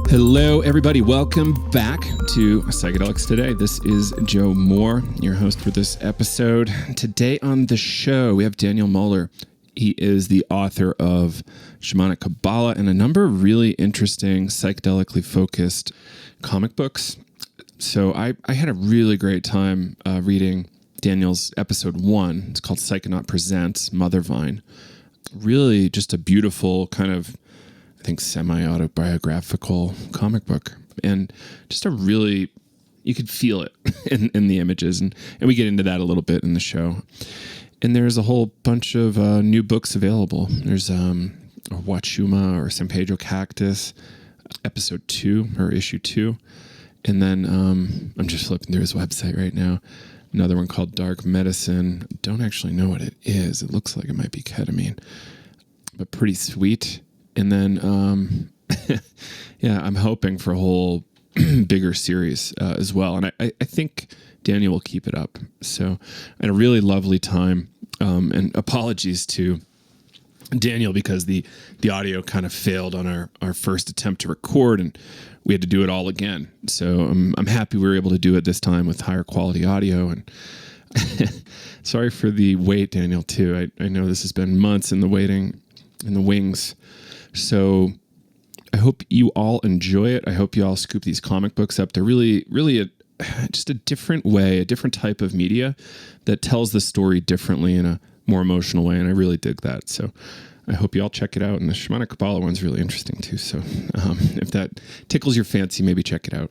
Hello, everybody. Welcome back to Psychedelics Today. This is Joe Moore, your host for this episode. Today on the show, we have Daniel Muller. He is the author of Shamanic Kabbalah and a number of really interesting psychedelically focused comic books. So I had a really great time reading Daniel's episode 1. It's called Psychonaut Presents, Mother Vine. Really just a beautiful kind of, I think, semi-autobiographical comic book. And just a really, you could feel it in the images. And we get into that a little bit in the show. And there's a whole bunch of new books available. There's Wachuma or San Pedro Cactus, episode 2 or issue 2. And then I'm just flipping through his website right now. Another one called Dark Medicine. Don't actually know what it is. It looks like it might be ketamine, but pretty sweet. And then, yeah, I'm hoping for a whole bigger series as well. And I think Daniel will keep it up. So I had a really lovely time. And apologies to Daniel because the audio kind of failed on our first attempt to record and we had to do it all again. So I'm happy we were able to do it this time with higher quality audio. And sorry for the wait, Daniel, too. I know this has been months in the waiting, in the wings. So I hope you all enjoy it. I hope you all scoop these comic books up. They're really, really just a different way, a different type of media that tells the story differently in a more emotional way. And I really dig that. So I hope you all check it out. And the Shamanic Kabbalah one's really interesting too. So if that tickles your fancy, maybe check it out.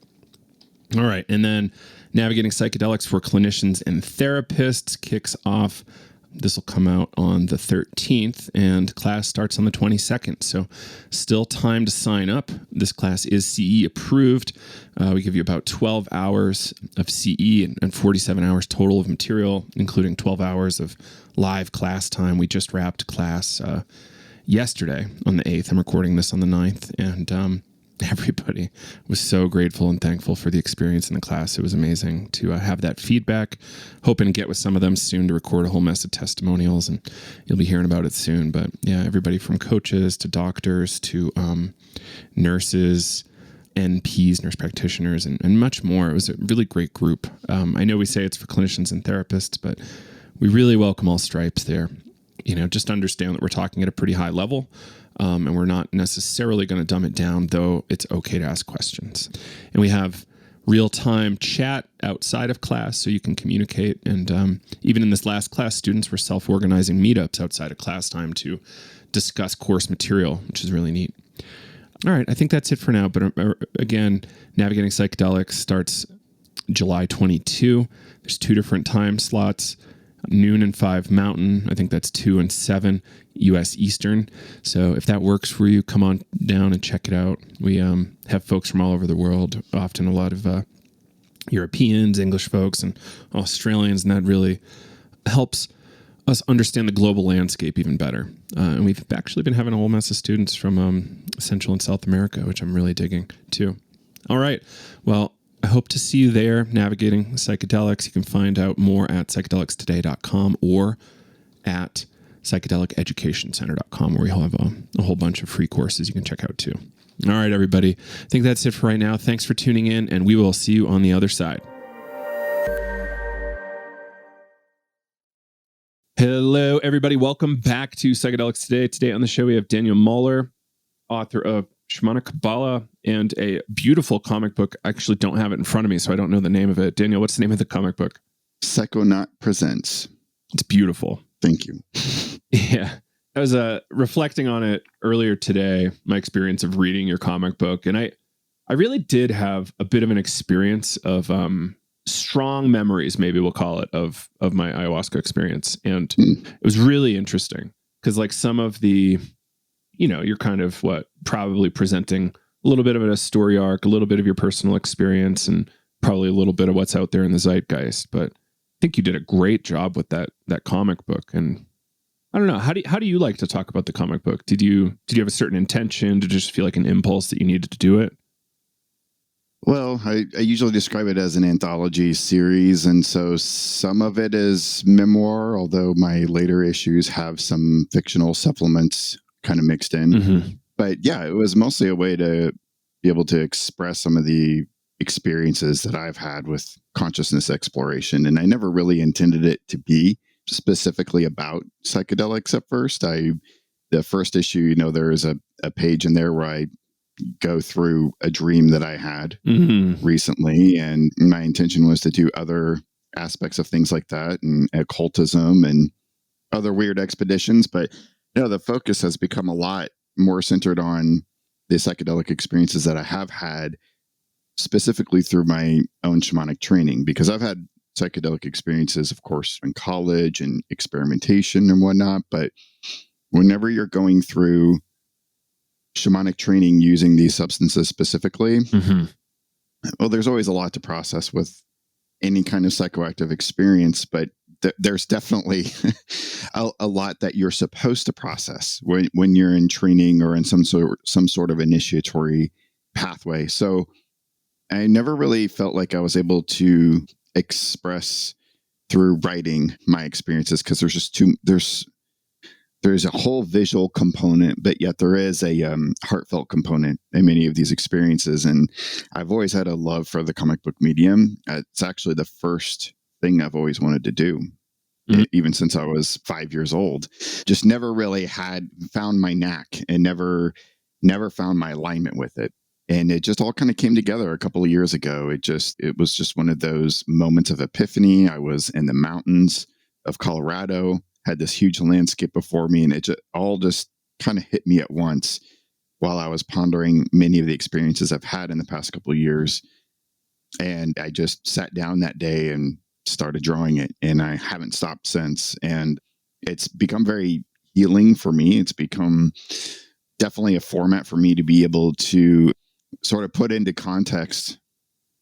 All right. And then Navigating Psychedelics for Clinicians and Therapists kicks off. This will come out on the 13th and class starts on the 22nd. So still time to sign up. This class is CE approved. We give you about 12 hours of CE and 47 hours total of material, including 12 hours of live class time. We just wrapped class yesterday on the 8th. I'm recording this on the 9th. And everybody was so grateful and thankful for the experience in the class. It was amazing to have that feedback. Hoping to get with some of them soon to record a whole mess of testimonials, and you'll be hearing about it soon. But yeah, everybody from coaches to doctors to nurses, NPs, nurse practitioners, and much more. It was a really great group. I know we say it's for clinicians and therapists, but we really welcome all stripes there. You know, just understand that we're talking at a pretty high level. And we're not necessarily going to dumb it down, though it's okay to ask questions. And we have real-time chat outside of class so you can communicate. And even in this last class, students were self-organizing meetups outside of class time to discuss course material, which is really neat. All right, I think that's it for now. But again, Navigating Psychedelics starts July 22. There's 2 different time slots. Noon and 5 Mountain. I think that's 2 and 7 U.S. Eastern. So if that works for you, come on down and check it out. We have folks from all over the world, often a lot of Europeans, English folks, and Australians, and that really helps us understand the global landscape even better. And we've actually been having a whole mess of students from Central and South America, which I'm really digging too. All right. Well, I hope to see you there, Navigating Psychedelics. You can find out more at psychedelicstoday.com or at psychedeliceducationcenter.com, where we have a whole bunch of free courses you can check out too. All right, everybody. I think that's it for right now. Thanks for tuning in, and we will see you on the other side. Hello, everybody. Welcome back to Psychedelics Today. Today on the show, we have Daniel Muller, author of Shamanic Kabbalah, and a beautiful comic book. I actually don't have it in front of me, so I don't know the name of it. Daniel, what's the name of the comic book? Psychonaut Presents. It's beautiful. Thank you. Yeah. I was reflecting on it earlier today, my experience of reading your comic book, and I really did have a bit of an experience of strong memories, maybe we'll call it, of my ayahuasca experience. And it was really interesting because like some of the, you're kind of probably presenting a little bit of a story arc, a little bit of your personal experience, and probably a little bit of what's out there in the zeitgeist. But I think you did a great job with that comic book. And I don't know, how do you like to talk about the comic book? Did you have a certain intention? Did you just feel like an impulse that you needed to do it? Well, I usually describe it as an anthology series, and so some of it is memoir, although my later issues have some fictional supplements kind of mixed in. Mm-hmm. But yeah, it was mostly a way to be able to express some of the experiences that I've had with consciousness exploration. And I never really intended it to be specifically about psychedelics at first. The first issue, there is a page in there where I go through a dream that I had recently. And my intention was to do other aspects of things like that and occultism and other weird expeditions. But the focus has become a lot more centered on the psychedelic experiences that I have had, specifically through my own shamanic training, because I've had psychedelic experiences, of course, in college and experimentation and whatnot. But whenever you're going through shamanic training using these substances specifically, well, there's always a lot to process with any kind of psychoactive experience, but there's definitely a lot that you're supposed to process when you're in training or in some sort of initiatory pathway. So I never really felt like I was able to express through writing my experiences, because there's a whole visual component, but yet there is a heartfelt component in many of these experiences. And I've always had a love for the comic book medium. It's actually the first thing I've always wanted to do, even since I was 5 years old. Just never really had found my knack and never found my alignment with it. And it just all kind of came together a couple of years ago. It was just one of those moments of epiphany. I was in the mountains of Colorado, had this huge landscape before me, and it all just kind of hit me at once while I was pondering many of the experiences I've had in the past couple of years. And I just sat down that day and started drawing it, and I haven't stopped since. And it's become very healing for me. It's become definitely a format for me to be able to sort of put into context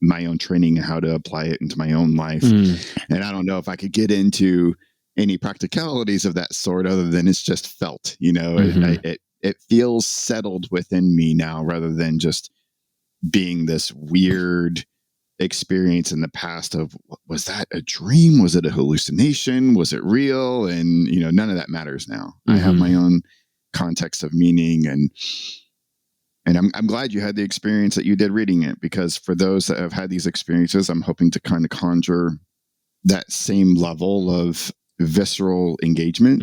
my own training and how to apply it into my own life. And I don't know if I could get into any practicalities of that sort other than it's just felt, it feels settled within me now, rather than just being this weird experience in the past of, was that a dream? Was it a hallucination? Was it real? And, none of that matters now. I have my own context of meaning, and I'm glad you had the experience that you did reading it, because for those that have had these experiences, I'm hoping to kind of conjure that same level of visceral engagement.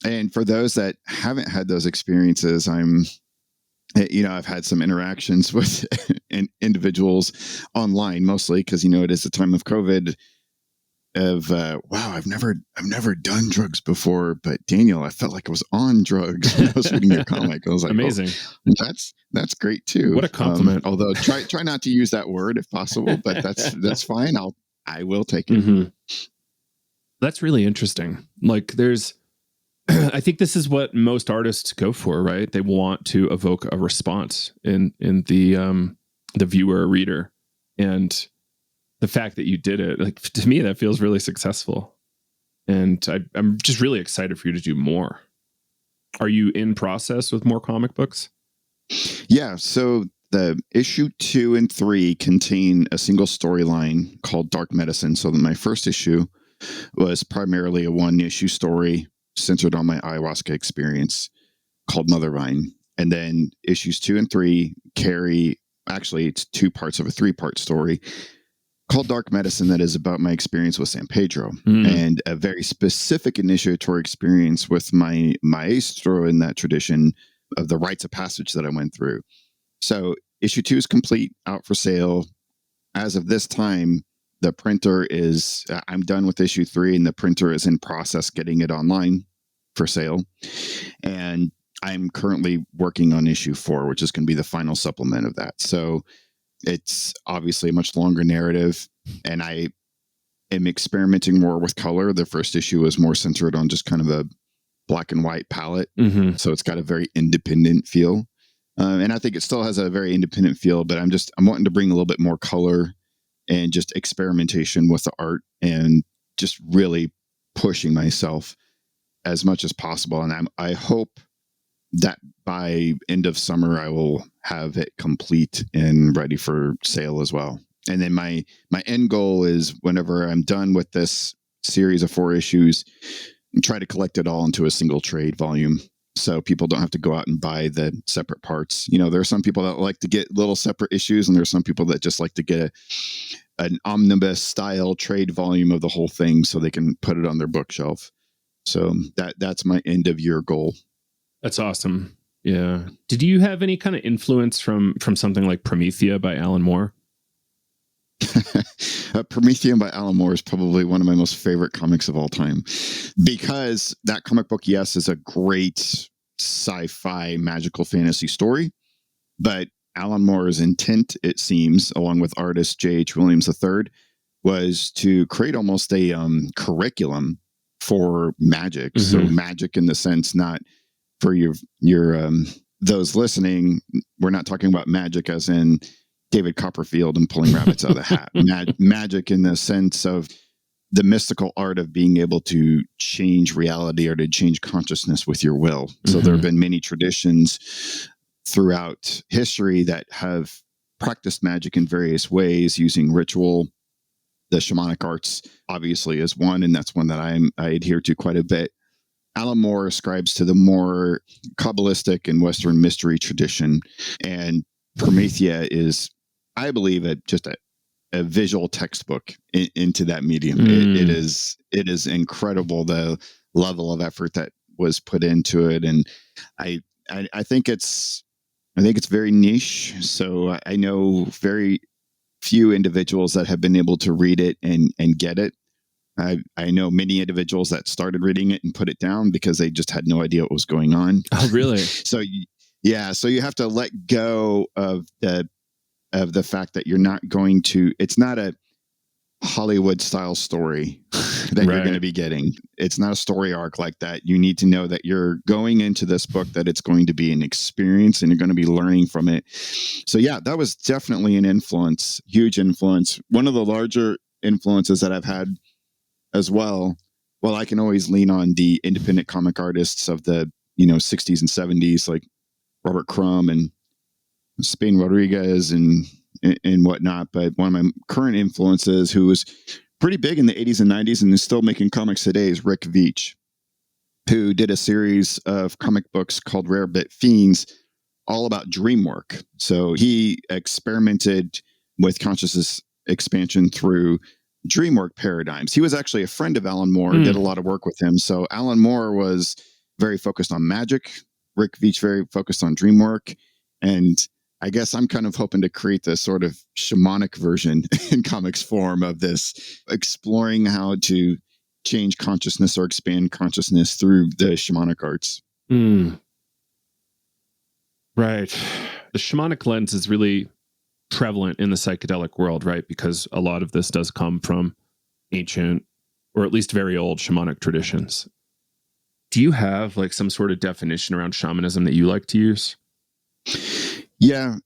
And for those that haven't had those experiences, I've had some interactions with individuals online, mostly because, it is the time of COVID, of wow, I've never done drugs before, but Daniel, I felt like I was on drugs when I was reading your comic. I was like, amazing. Oh, that's great too. What a compliment. Although try not to use that word if possible, but that's fine. I will take it. That's really interesting. Like, I think this is what most artists go for, right? They want to evoke a response in the viewer or reader, and the fact that you did it, like, to me, that feels really successful. And I'm just really excited for you to do more. Are you in process with more comic books? Yeah. So the issue 2 and 3 contain a single storyline called Dark Medicine. So my first issue was primarily a 1-issue story centered on my ayahuasca experience called Mother Vine. And then issues 2 and 3 it's 2 parts of a 3-part story called Dark Medicine that is about my experience with San Pedro and a very specific initiatory experience with my maestro in that tradition of the rites of passage that I went through. So issue 2 is complete, out for sale. As of this time, the printer I'm done with issue 3, and the printer is in process getting it online for sale. And I'm currently working on issue 4, which is going to be the final supplement of that. So it's obviously a much longer narrative, and I am experimenting more with color. The first issue was more centered on just kind of a black and white palette. So it's got a very independent feel. And I think it still has a very independent feel, but I'm wanting to bring a little bit more color and just experimentation with the art, and just really pushing myself as much as possible. And I hope that by end of summer, I will have it complete and ready for sale as well. And then my end goal is, whenever I'm done with this series of 4 issues, try to collect it all into a single trade volume So people don't have to go out and buy the separate parts. You know, there are some people that like to get little separate issues, and there's some people that just like to get an omnibus style trade volume of the whole thing so they can put it on their bookshelf. So that's my end of year goal. That's awesome. Yeah. Did you have any kind of influence from something like Promethea by Alan Moore? Promethean by Alan Moore is probably one of my most favorite comics of all time, because that comic book, yes, is a great sci-fi magical fantasy story, but Alan Moore's intent, it seems, along with artist J.H. Williams III, was to create almost a curriculum for magic. Mm-hmm. So magic in the sense, not for your those listening, we're not talking about magic as in David Copperfield and pulling rabbits out of the hat. Magic in the sense of the mystical art of being able to change reality or to change consciousness with your will. So there have been many traditions throughout history that have practiced magic in various ways using ritual. The shamanic arts obviously is one, and that's one that I adhere to quite a bit. Alan Moore ascribes to the more Kabbalistic and Western mystery tradition, and Promethea is, I believe, just a visual textbook into that medium. It is incredible, the level of effort that was put into it, and I think it's very niche. So I know very few individuals that have been able to read it and get it. I know many individuals that started reading it and put it down because they just had no idea what was going on. Oh, really? So you have to let go of the fact that you're not going to. It's not a Hollywood style story that you're going to be getting. It's not a story arc like that. You need to know that you're going into this book, that it's going to be an experience and you're going to be learning from it. So yeah, that was definitely an influence, huge influence. One of the larger influences that I've had as well. Well, I can always lean on the independent comic artists of the 60s and 70s, like Robert Crumb and Spain Rodriguez and whatnot. But one of my current influences, who was pretty big in the 80s and 90s and is still making comics today, is Rick Veitch, who did a series of comic books called Rare Bit Fiends, all about dream work. So he experimented with consciousness expansion through dream work paradigms. He was actually a friend of Alan Moore, did a lot of work with him. So Alan Moore was very focused on magic, Rick Veitch very focused on dream work. And I guess I'm kind of hoping to create this sort of shamanic version in comics form of this, exploring how to change consciousness or expand consciousness through the shamanic arts. Right. The shamanic lens is really prevalent in the psychedelic world, right? Because a lot of this does come from ancient, or at least very old, shamanic traditions. Do you have like some sort of definition around shamanism that you like to use? Yeah.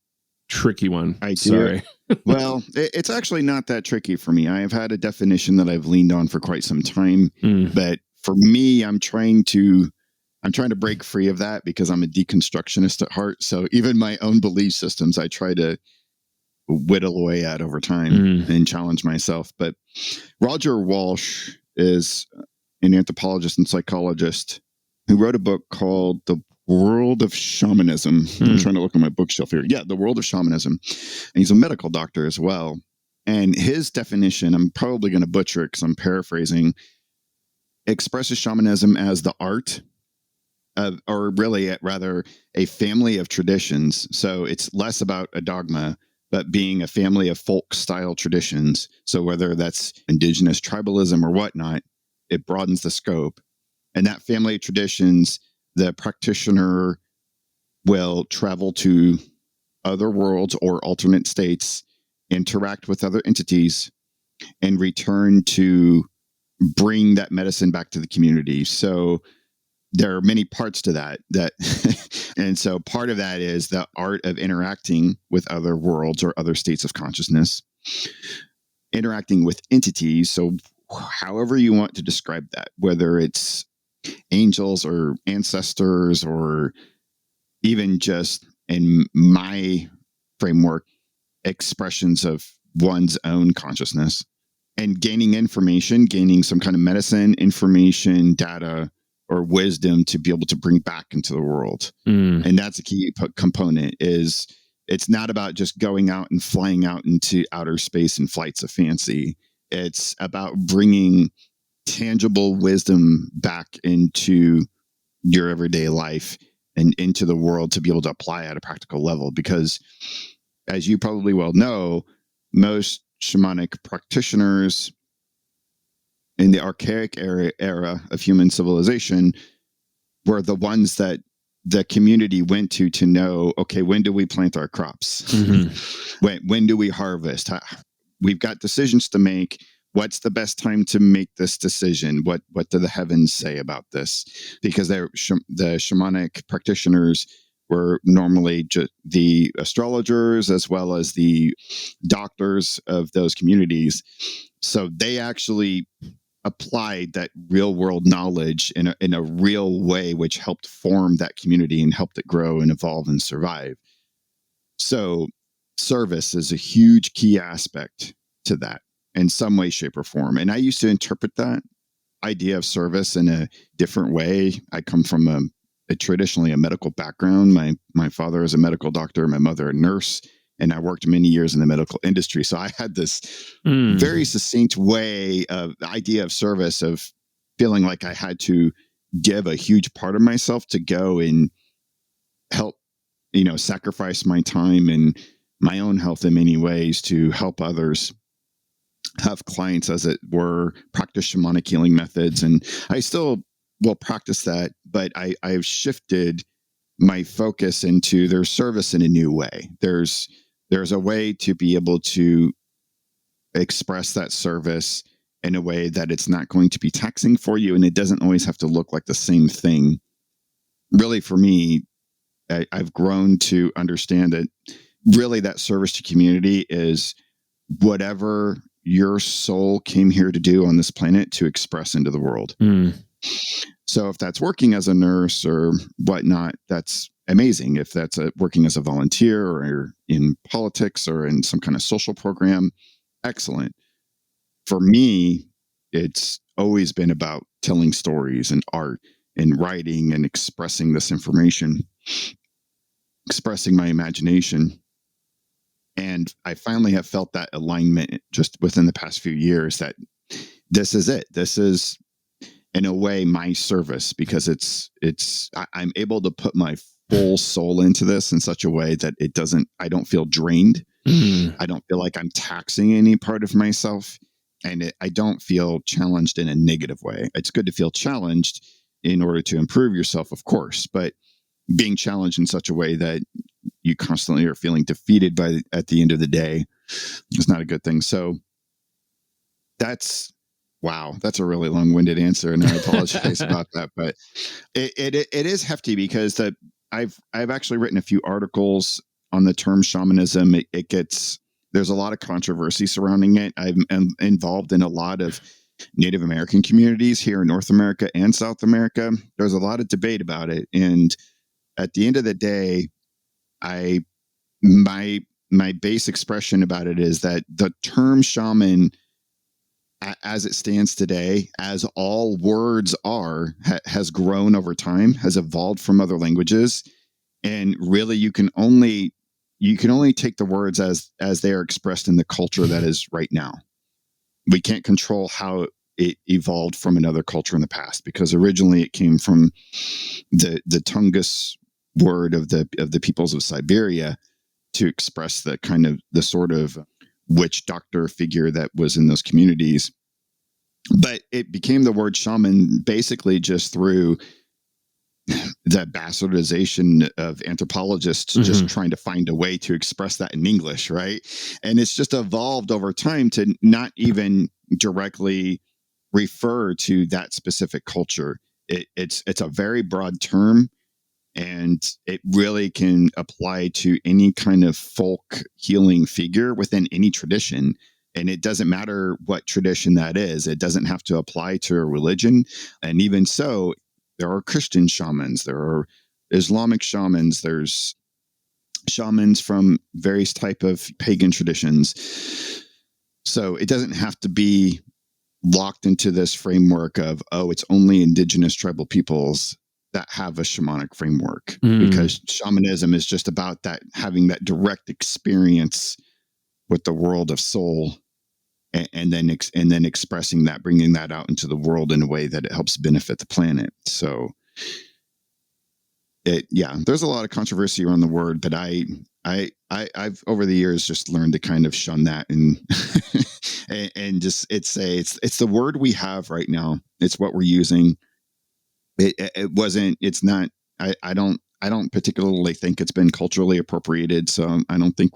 Tricky one. I do. Sorry. Well, it's actually not that tricky for me. I have had a definition that I've leaned on for quite some time, but for me, I'm trying to break free of that because I'm a deconstructionist at heart. So even my own belief systems, I try to whittle away at over time and challenge myself. But Roger Walsh is an anthropologist and psychologist who wrote a book called The World of Shamanism. I'm trying to look on my bookshelf here. Yeah, The World of Shamanism. And he's a medical doctor as well. And his definition, I'm probably going to butcher it because I'm paraphrasing, expresses shamanism as the art of, or really rather a family of traditions. So it's less about a dogma, but being a family of folk style traditions. So whether that's indigenous tribalism or whatnot, it broadens the scope. And that family of traditions, the practitioner will travel to other worlds or alternate states, interact with other entities, and return to bring that medicine back to the community. So there are many parts to that and so part of that is the art of interacting with other worlds or other states of consciousness, interacting with entities. So however you want to describe that, whether it's angels or ancestors or even just, in my framework, expressions of one's own consciousness, and gaining information, gaining some kind of medicine, information, data, or wisdom to be able to bring back into the world. And that's a key component. Is it's not about just going out and flying out into outer space in flights of fancy. It's about bringing tangible wisdom back into your everyday life and into the world to be able to apply at a practical level. Because as you probably well know, most shamanic practitioners in the archaic era of human civilization were the ones that the community went to know, okay, when do we plant our crops? When do we harvest? We've got decisions to make. What's the best time to make this decision? What do the heavens say about this? Because the shamanic practitioners were normally the astrologers as well as the doctors of those communities. So they actually applied that real world knowledge in a real way, which helped form that community and helped it grow and evolve and survive. So service is a huge key aspect to that in some way, shape, or form. And I used to interpret that idea of service in a different way. I come from a traditionally a medical background. My father is a medical doctor, my mother a nurse, and I worked many years in the medical industry. So I had this very succinct way of the idea of service, of feeling like I had to give a huge part of myself to go and help, sacrifice my time and my own health in many ways to help others have clients, as it were, practice shamanic healing methods. And I still will practice that, but I've shifted my focus into their service in a new way. There's a way to be able to express that service in a way that it's not going to be taxing for you, and it doesn't always have to look like the same thing. Really, for me, I've grown to understand that really that service to community is whatever your soul came here to do on this planet to express into the world. So if that's working as a nurse or whatnot, that's amazing. If that's working as a volunteer or in politics or in some kind of social program, excellent. For me, it's always been about telling stories and art and writing and expressing this information, expressing my imagination. And I finally have felt that alignment just within the past few years that this is it. This is, in a way, my service, because I'm able to put my full soul into this in such a way that I don't feel drained. I don't feel like I'm taxing any part of myself, and I don't feel challenged in a negative way. It's good to feel challenged in order to improve yourself, of course, but being challenged in such a way that you constantly are feeling defeated at the end of the day is not a good thing. So that's a really long-winded answer, and I apologize about that, but it is hefty because I've actually written a few articles on the term shamanism. There's a lot of controversy surrounding it. I'm involved in a lot of Native American communities here in North America and South America. There's a lot of debate about it, and at the end of the day, my base expression about it is that the term shaman, as it stands today, as all words are, has grown over time, has evolved from other languages, and really you can only take the words as they are expressed in the culture that is right now. We can't control how it evolved from another culture in the past, because originally it came from the Tungus word of the peoples of Siberia to express the sort of witch doctor figure that was in those communities. But it became the word shaman basically just through the bastardization of anthropologists just trying to find a way to express that in English, right? And it's just evolved over time to not even directly refer to that specific culture. It's a very broad term, and it really can apply to any kind of folk healing figure within any tradition. And it doesn't matter what tradition that is. It doesn't have to apply to a religion. And even so, there are Christian shamans, there are Islamic shamans, there's shamans from various type of pagan traditions. So it doesn't have to be locked into this framework of, oh, it's only indigenous tribal peoples that have a shamanic framework, because shamanism is just about that, having that direct experience with the world of soul, and then expressing that, bringing that out into the world in a way that it helps benefit the planet. So there's a lot of controversy around the word, but I've over the years just learned to kind of shun that and and just it's the word we have right now. It's what we're using. I don't particularly think it's been culturally appropriated, so I don't think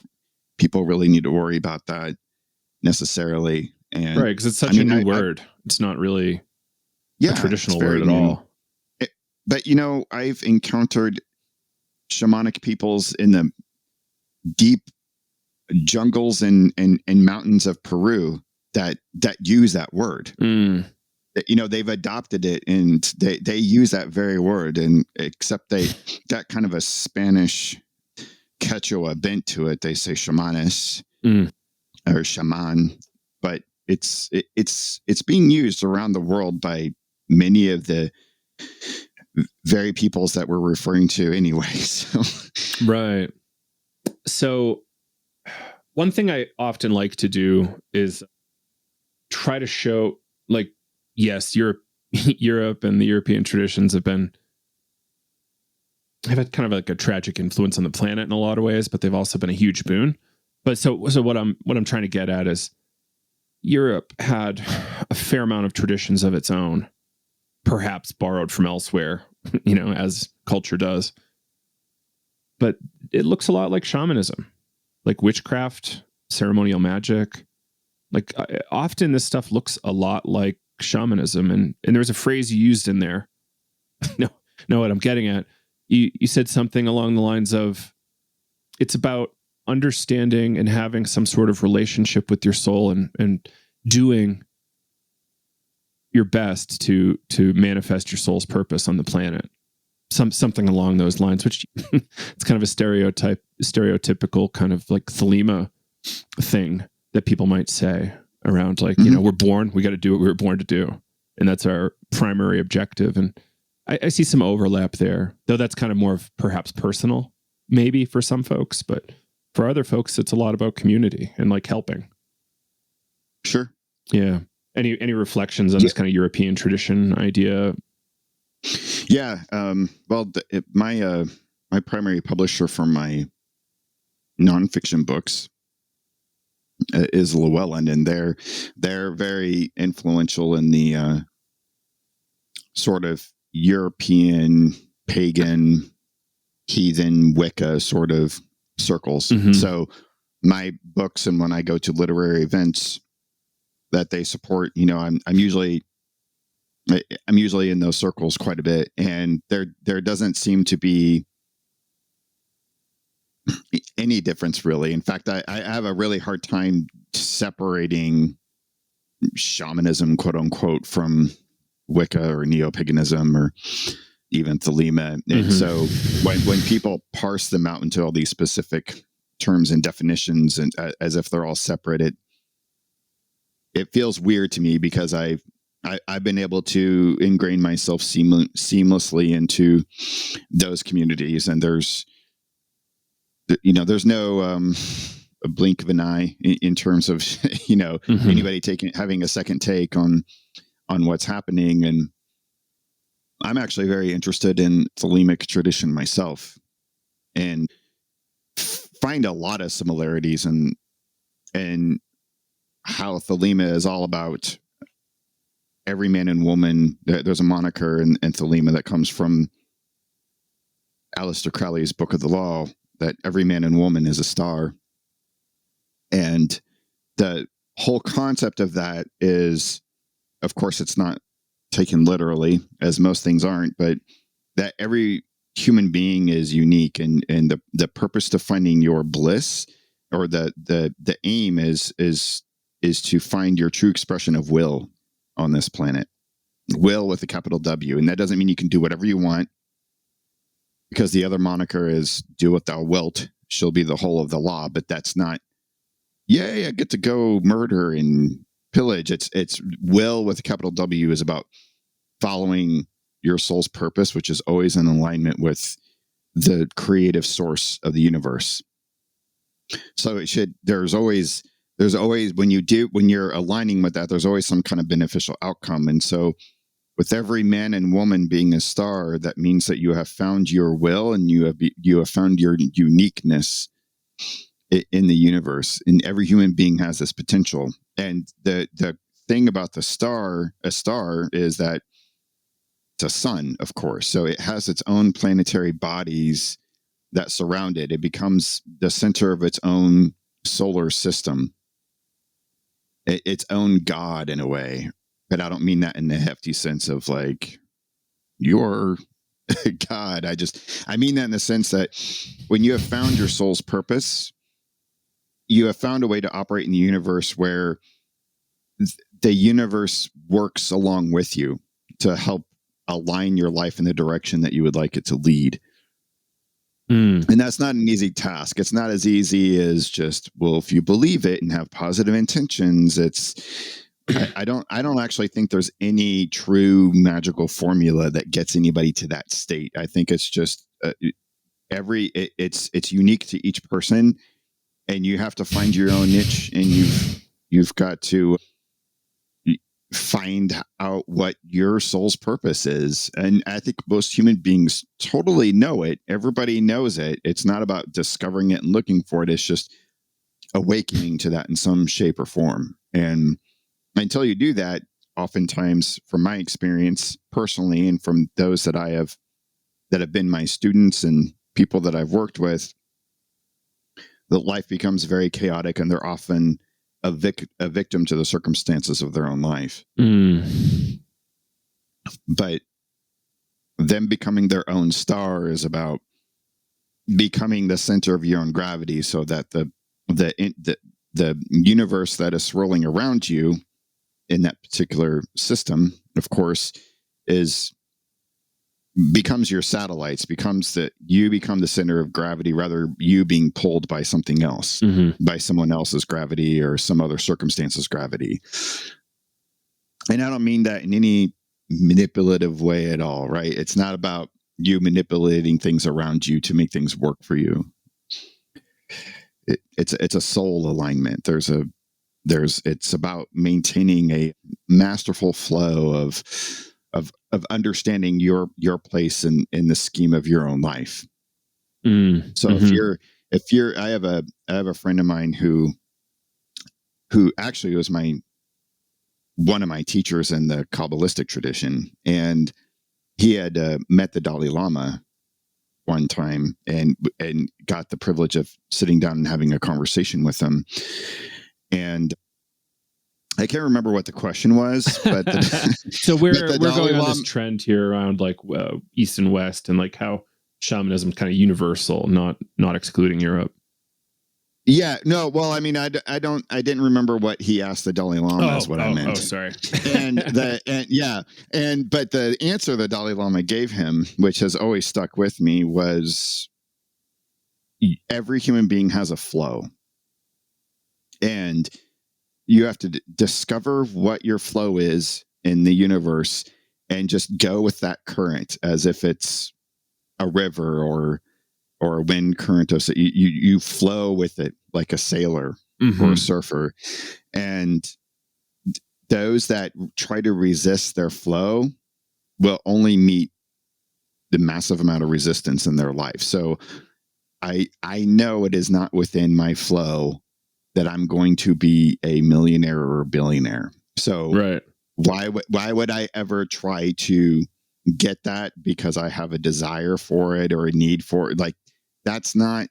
people really need to worry about that necessarily. And right, because it's such a new word. It's not really a traditional word at all. But I've encountered shamanic peoples in the deep jungles and mountains of Peru that use that word. They've adopted it, and they use that very word, and except they got kind of a Spanish Quechua bent to it. They say shamanes or shaman, but it's being used around the world by many of the very peoples that we're referring to anyway. So. Right. So one thing I often like to do is try to show, like, yes, Europe and the European traditions have had kind of like a tragic influence on the planet in a lot of ways, but they've also been a huge boon. But so what I'm trying to get at is Europe had a fair amount of traditions of its own, perhaps borrowed from elsewhere, as culture does. But it looks a lot like shamanism, like witchcraft, ceremonial magic. Like often this stuff looks a lot like shamanism. And there's a phrase you used in there. Know what I'm getting at. You said something along the lines of, it's about understanding and having some sort of relationship with your soul and doing your best to manifest your soul's purpose on the planet. Something along those lines, which it's kind of a stereotypical kind of like Thelema thing that people might say around, like, we're born, we got to do what we were born to do. And that's our primary objective. And I see some overlap there, though that's kind of more of perhaps personal, maybe for some folks, but for other folks, it's a lot about community and like helping. Sure. Yeah. Any reflections on this kind of European tradition idea? Yeah. Well, my primary publisher for my nonfiction books is Llewellyn, and they're very influential in the sort of European pagan heathen Wicca sort of circles. So my books, and when I go to literary events that they support, I'm usually in those circles quite a bit, and there doesn't seem to be any difference really. In fact, I have a really hard time separating shamanism, quote unquote, from Wicca or neo-paganism or even Thelema. And so when people parse them out into all these specific terms and definitions, and as if they're all separate, it feels weird to me, because I've been able to ingrain myself seamlessly into those communities, and there's no a blink of an eye in terms of anybody having a second take on what's happening. And I'm actually very interested in Thelemic tradition myself, and find a lot of similarities and how Thelema is all about every man and woman. There's a moniker in Thelema that comes from Aleister Crowley's Book of the Law, that every man and woman is a star. And the whole concept of that is, of course, it's not taken literally, as most things aren't, but that every human being is unique, and the purpose to finding your bliss, or the aim is to find your true expression of will on this planet. Will with a capital W. And that doesn't mean you can do whatever you want, because the other moniker is do what thou wilt shall be the whole of the law. But that's not, yay, I get to go murder and pillage. It's will with a capital W is about following your soul's purpose, which is always in alignment with the creative source of the universe. So there's always when you're aligning with that, there's always some kind of beneficial outcome. And so with every man and woman being a star, that means that you have found your will and you have found your uniqueness in the universe. And every human being has this potential. And the thing about a star is that it's a sun, of course. So it has its own planetary bodies that surround it. It becomes the center of its own solar system, its own god in a way. But I don't mean that in the hefty sense of like, you're God. I mean that in the sense that when you have found your soul's purpose, you have found a way to operate in the universe where the universe works along with you to help align your life in the direction that you would like it to lead. And that's not an easy task. It's not as easy as just, well, if you believe it and have positive intentions, I don't actually think there's any true magical formula that gets anybody to that state. I think it's just it's unique to each person, and you have to find your own niche, and you've got to find out what your soul's purpose is. And I think most human beings totally know it. Everybody knows it. It's not about discovering it and looking for it. It's just awakening to that in some shape or form. And until you do that, oftentimes, from my experience personally, and from those that have been my students and people that I've worked with, that life becomes very chaotic, and they're often a victim to the circumstances of their own life. But them becoming their own star is about becoming the center of your own gravity, so that the universe that is swirling around you in that particular system, of course, becomes your satellites, you become the center of gravity, rather you being pulled by something else, by someone else's gravity or some other circumstance's gravity. And I don't mean that in any manipulative way at all, right? It's not about you manipulating things around you to make things work for you. It's a soul alignment. It's about maintaining a masterful flow of understanding your place in the scheme of your own life. So if you're, I have a friend of mine who actually was one of my teachers in the Kabbalistic tradition, and he had met the Dalai Lama one time and got the privilege of sitting down and having a conversation with him. And I can't remember what the question was, but so we're going on this trend here around like East and West, and like how shamanism is kind of universal, not excluding Europe. Yeah, no. Well, I mean, I didn't remember what he asked the Dalai Lama is what I meant. Oh, sorry. But the answer the Dalai Lama gave him, which has always stuck with me, was every human being has a flow, and you have to discover what your flow is in the universe and just go with that current as if it's a river or a wind current. You flow with it like a sailor or a surfer. And those that try to resist their flow will only meet the massive amount of resistance in their life. So I know it is not within my flow that I'm going to be a millionaire or a billionaire. So why would I ever try to get that because I have a desire for it or a need for it? Like, that's not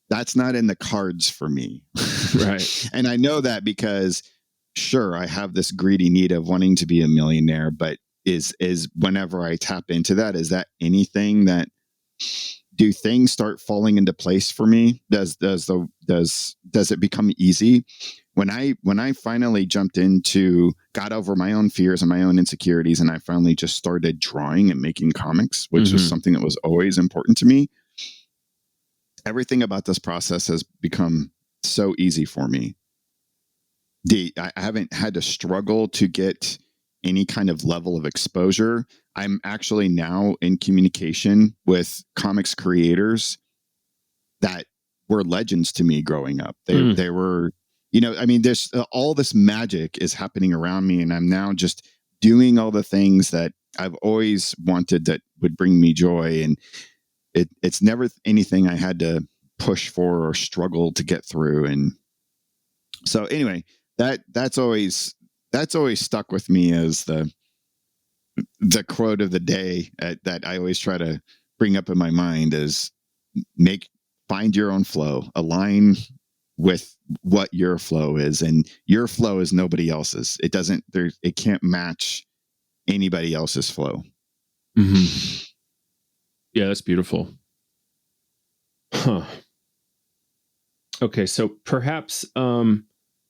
in the cards for me. Right. And I know that because sure, I have this greedy need of wanting to be a millionaire, but is whenever I tap into that, is that anything that, do things start falling into place for me? Does it become easy? When I finally got over my own fears and my own insecurities, and I finally just started drawing and making comics, which is something that was always important to me, everything about this process has become so easy for me. I haven't had to struggle to get any kind of level of exposure. I'm actually now in communication with comics creators that were legends to me growing up. They were, I mean, there's all this magic is happening around me, and I'm now just doing all the things that I've always wanted that would bring me joy. And it's never anything I had to push for or struggle to get through. And so anyway, that's always stuck with me as the quote of the day that I always try to bring up in my mind is find your own flow, align with what your flow is, and your flow is nobody else's. It can't match anybody else's flow. Mm-hmm. Yeah, that's beautiful. Huh. Okay, so perhaps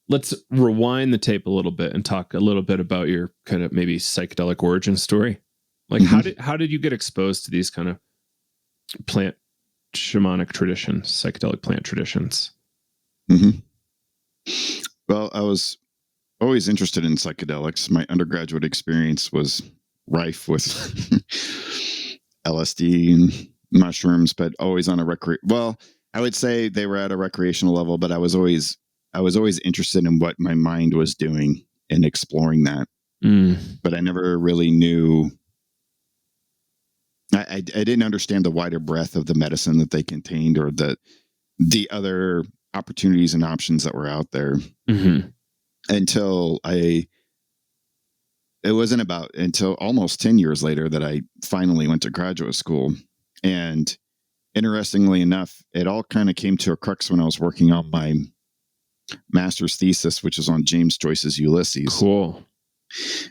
let's rewind the tape a little bit and talk a little bit about your kind of maybe psychedelic origin story. Like, how did you get exposed to these kind of plant shamanic traditions, psychedelic plant traditions? Mm-hmm. Well, I was always interested in psychedelics. My undergraduate experience was rife with LSD and mushrooms, but always on a well, I would say they were at a recreational level, but I was always interested in what my mind was doing and exploring that. But I never really knew. I didn't understand the wider breadth of the medicine that they contained, or the other opportunities and options that were out there, until it wasn't until almost 10 years later that I finally went to graduate school. And interestingly enough, it all kind of came to a crux when I was working on my master's thesis, which is on James Joyce's Ulysses. Cool.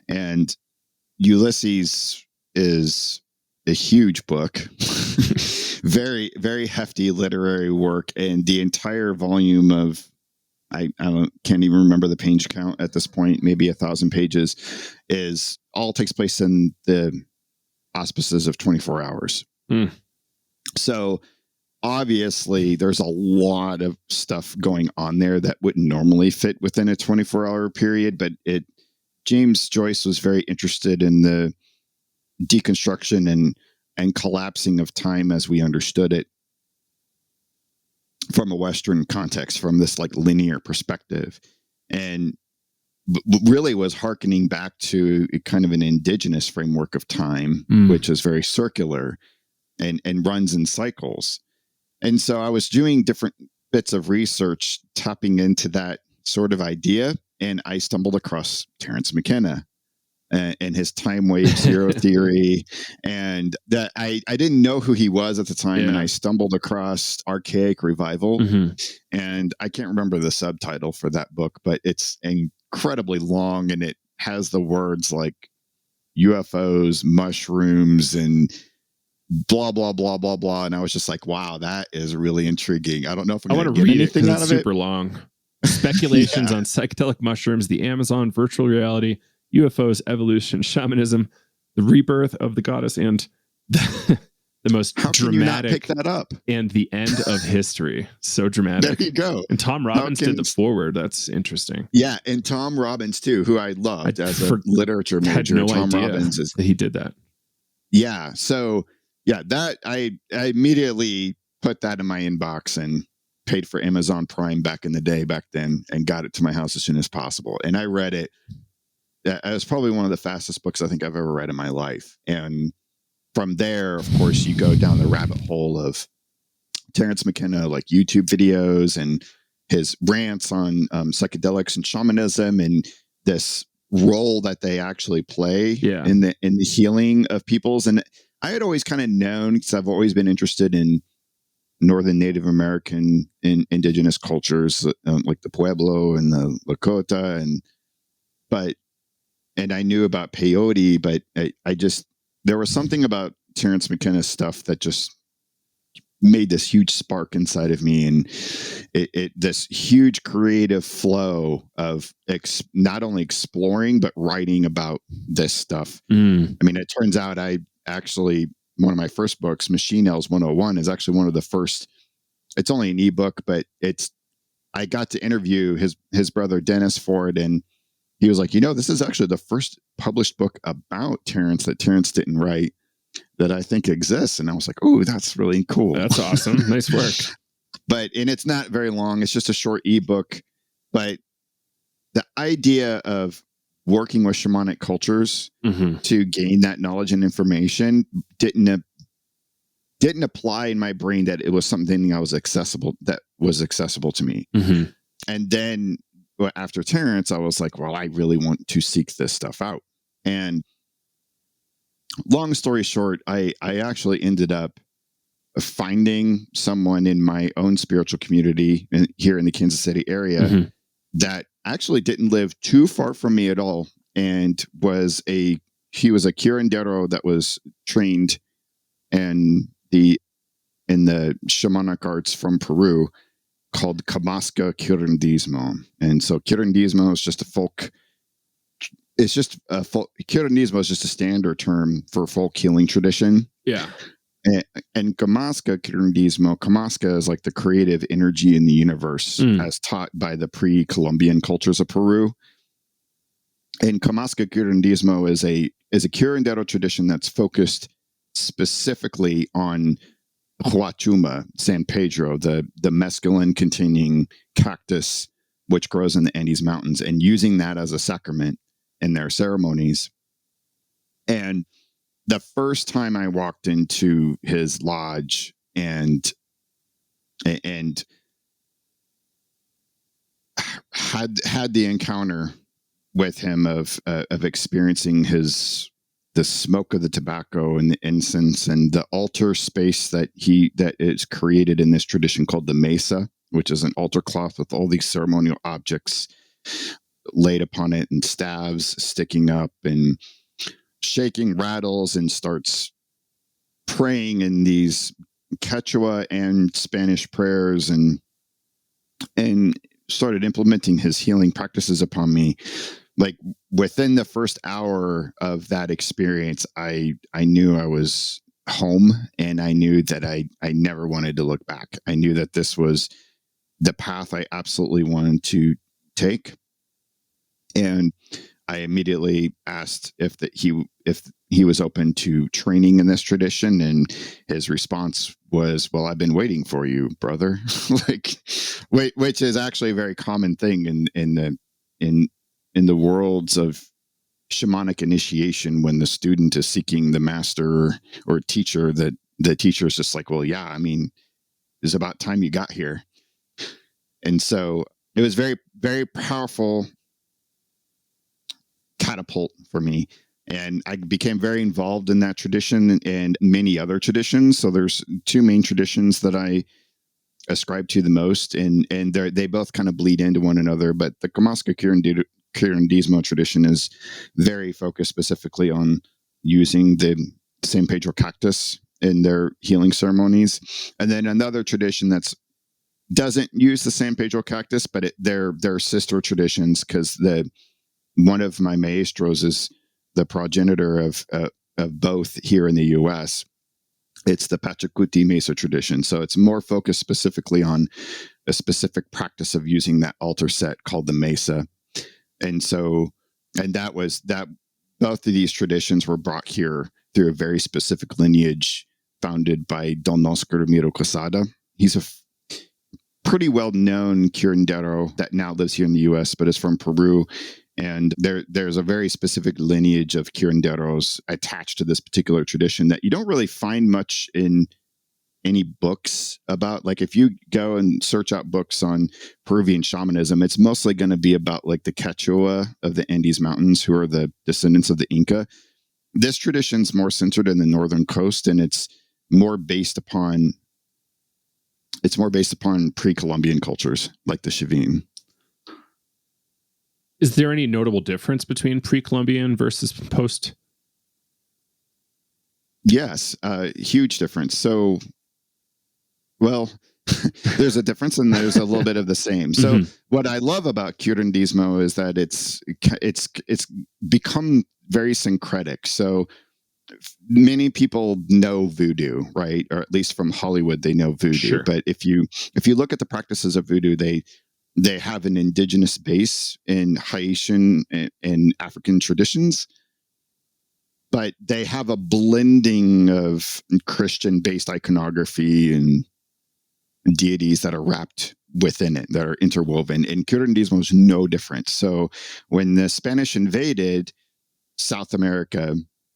And Ulysses is a huge book, very, very hefty literary work. And the entire volume of, I can't even remember the page count at this point, maybe 1,000 pages, takes place in the auspices of 24 hours. So obviously there's a lot of stuff going on there that wouldn't normally fit within a 24-hour period, but James Joyce was very interested in the deconstruction and collapsing of time as we understood it from a Western context, from this like linear perspective, and really was hearkening back to kind of an indigenous framework of time, which is very circular and runs in cycles. And so I was doing different bits of research tapping into that sort of idea, and I stumbled across Terence McKenna and his time wave zero theory. And that I didn't know who he was at the time. And I stumbled across Archaic Revival. And I can't remember the subtitle for that book, but it's incredibly long, and it has the words like UFOs, mushrooms, and blah, blah, blah, blah, blah. And I was just like, wow, that is really intriguing. I don't know if I'm going to read anything out of it. Super long. Speculations on psychedelic mushrooms, the Amazon, virtual reality, UFOs, evolution, shamanism, the rebirth of the goddess, and the most How dramatic. Can you not pick that up? And the end of history. So dramatic. There you go. And Tom Robbins did the foreword. That's interesting. Yeah, and Tom Robbins too, who I loved as a literature major. No Tom idea Robbins that he did that. Yeah. So yeah, that I immediately put that in my inbox and paid for Amazon Prime back then, and got it to my house as soon as possible. And I read it. It was probably one of the fastest books I think I've ever read in my life. And from there, of course, you go down the rabbit hole of Terence McKenna, like YouTube videos and his rants on psychedelics and shamanism, and this role that they actually play in the healing of peoples. And I had always kind of known, because I've always been interested in Northern Native American and indigenous cultures, like the Pueblo and the Lakota, and I knew about peyote, but there was something about Terence McKenna's stuff that just made this huge spark inside of me, and this huge creative flow of not only exploring but writing about this stuff. I mean, it turns out one of my first books, Machine Elves 101, is actually one of the first. It's only an ebook, but I got to interview his brother Dennis for it, and he was like, this is actually the first published book about Terence that Terence didn't write that I think exists. And I was like, oh, that's really cool. That's awesome. Nice work. And it's not very long. It's just a short ebook. But the idea of working with shamanic cultures to gain that knowledge and information didn't apply in my brain that it was something that was accessible to me. And then after Terence, I was like, well, I really want to seek this stuff out. And long story short, I actually ended up finding someone in my own spiritual community here in the Kansas City area that actually didn't live too far from me at all, and he was a curandero that was trained in the shamanic arts from Peru, called Camasca Curandismo. And so Curandismo is just Curandismo is just a standard term for folk healing tradition. Yeah. And Camasca is like the creative energy in the universe as taught by the pre-Columbian cultures of Peru. And Camasca Curandismo is a curandero tradition that's focused specifically on Huachuma, San Pedro, the mescaline containing cactus which grows in the Andes Mountains, and using that as a sacrament in their ceremonies. And the first time I walked into his lodge and had the encounter with him of experiencing the smoke of the tobacco and the incense and the altar space that is created in this tradition called the mesa, which is an altar cloth with all these ceremonial objects laid upon it and staves sticking up, and shaking rattles and starts praying in these Quechua and Spanish prayers and started implementing his healing practices upon me. Like within the first hour of that experience, I knew I was home, and I knew that I never wanted to look back. I knew that this was the path I absolutely wanted to take. And I immediately asked if he was open to training in this tradition, and his response was, "Well, I've been waiting for you, brother." Which is actually a very common thing in the worlds of shamanic initiation. When the student is seeking the master or teacher, that the teacher is just like, "Well, yeah, I mean, it's about time you got here." And so it was very, very powerful catapult for me, and I became very involved in that tradition and many other traditions. So there's two main traditions that I ascribe to the most, and they both kind of bleed into one another. But the Camasca Curandismo tradition is very focused specifically on using the San Pedro cactus in their healing ceremonies. And then another tradition that's doesn't use the San Pedro cactus, but they're sister traditions, because one of my maestros is the progenitor of both here in the U.S. It's the Pachakuti Mesa tradition. So it's more focused specifically on a specific practice of using that altar set called the Mesa. And both of these traditions were brought here through a very specific lineage founded by Don Oscar Ramiro Quesada. He's a pretty well-known curandero that now lives here in the U.S., but is from Peru. And there's a very specific lineage of curanderos attached to this particular tradition that you don't really find much in any books about. Like if you go and search out books on Peruvian shamanism, it's mostly going to be about like the Quechua of the Andes Mountains, who are the descendants of the Inca. This tradition's more centered in the northern coast, and it's more based upon pre-Columbian cultures like the Chavin. Is there any notable difference between pre-Columbian versus post? Yes, huge difference. So, well, there's a difference and there's a little bit of the same. So what I love about curandismo is that it's become very syncretic. So many people know voodoo, right? Or at least from Hollywood, they know voodoo. Sure. But if you look at the practices of voodoo, they they have an indigenous base in Haitian and African traditions, but they have a blending of Christian-based iconography and deities that are wrapped within it, that are interwoven. And Curandismo was no different. So when the Spanish invaded South America,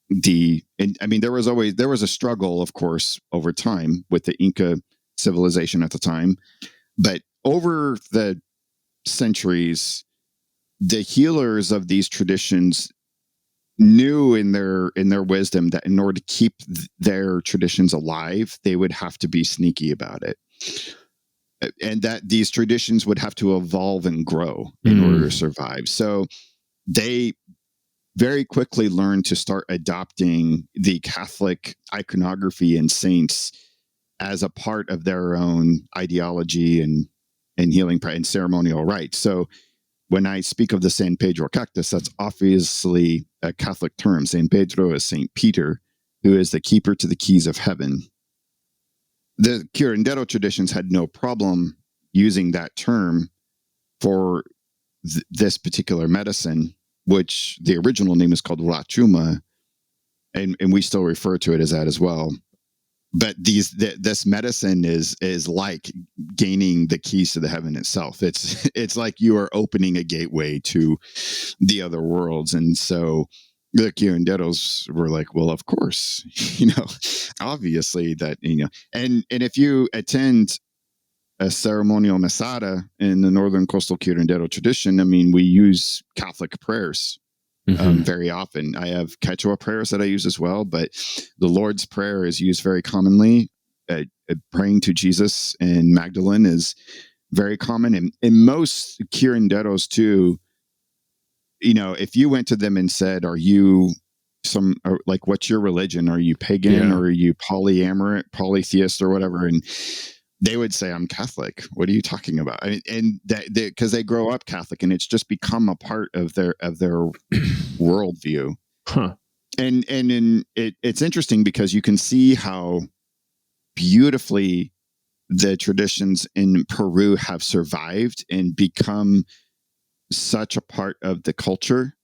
there was a struggle, of course, over time with the Inca civilization at the time, but over the centuries, the healers of these traditions knew in their wisdom that in order to keep their traditions alive, they would have to be sneaky about it, and that these traditions would have to evolve and grow in order to survive. So they very quickly learned to start adopting the Catholic iconography and saints as a part of their own ideology and healing and ceremonial rites. So when I speak of the San Pedro cactus, that's obviously a Catholic term. San Pedro is Saint Peter, who is the keeper to the keys of heaven. The curandero traditions had no problem using that term for this particular medicine, which the original name is called Rachuma, and we still refer to it as that as well. But this medicine is like gaining the keys to the heaven itself. It's like you are opening a gateway to the other worlds. And so the curanderos were like, well, of course, obviously that, and if you attend a ceremonial mesada in the Northern Coastal Curandero tradition, we use Catholic prayers very often. I have Quechua prayers that I use as well, but the Lord's Prayer is used very commonly. Praying to Jesus and Magdalene is very common. And in most curanderos too, if you went to them and said, are you what's your religion? Are you pagan or are you polytheist or whatever? And they would say, I'm Catholic. What are you talking about? And that because they grow up Catholic, and it's just become a part of their worldview. Huh. And it's interesting because you can see how beautifully the traditions in Peru have survived and become such a part of the culture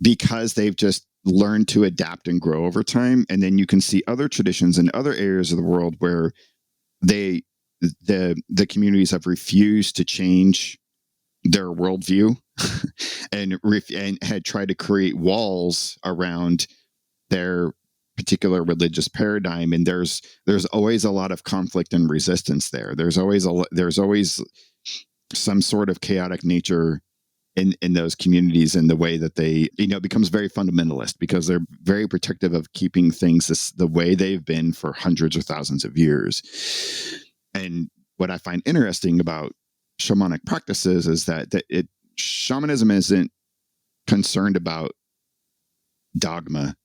because they've just learned to adapt and grow over time. And then you can see other traditions in other areas of the world where the communities have refused to change their worldview and had tried to create walls around their particular religious paradigm. And there's always a lot of conflict and resistance there. There's always some sort of chaotic nature in those communities, in the way that they, it becomes very fundamentalist because they're very protective of keeping things the way they've been for hundreds or thousands of years. And what I find interesting about shamanic practices is that shamanism isn't concerned about dogma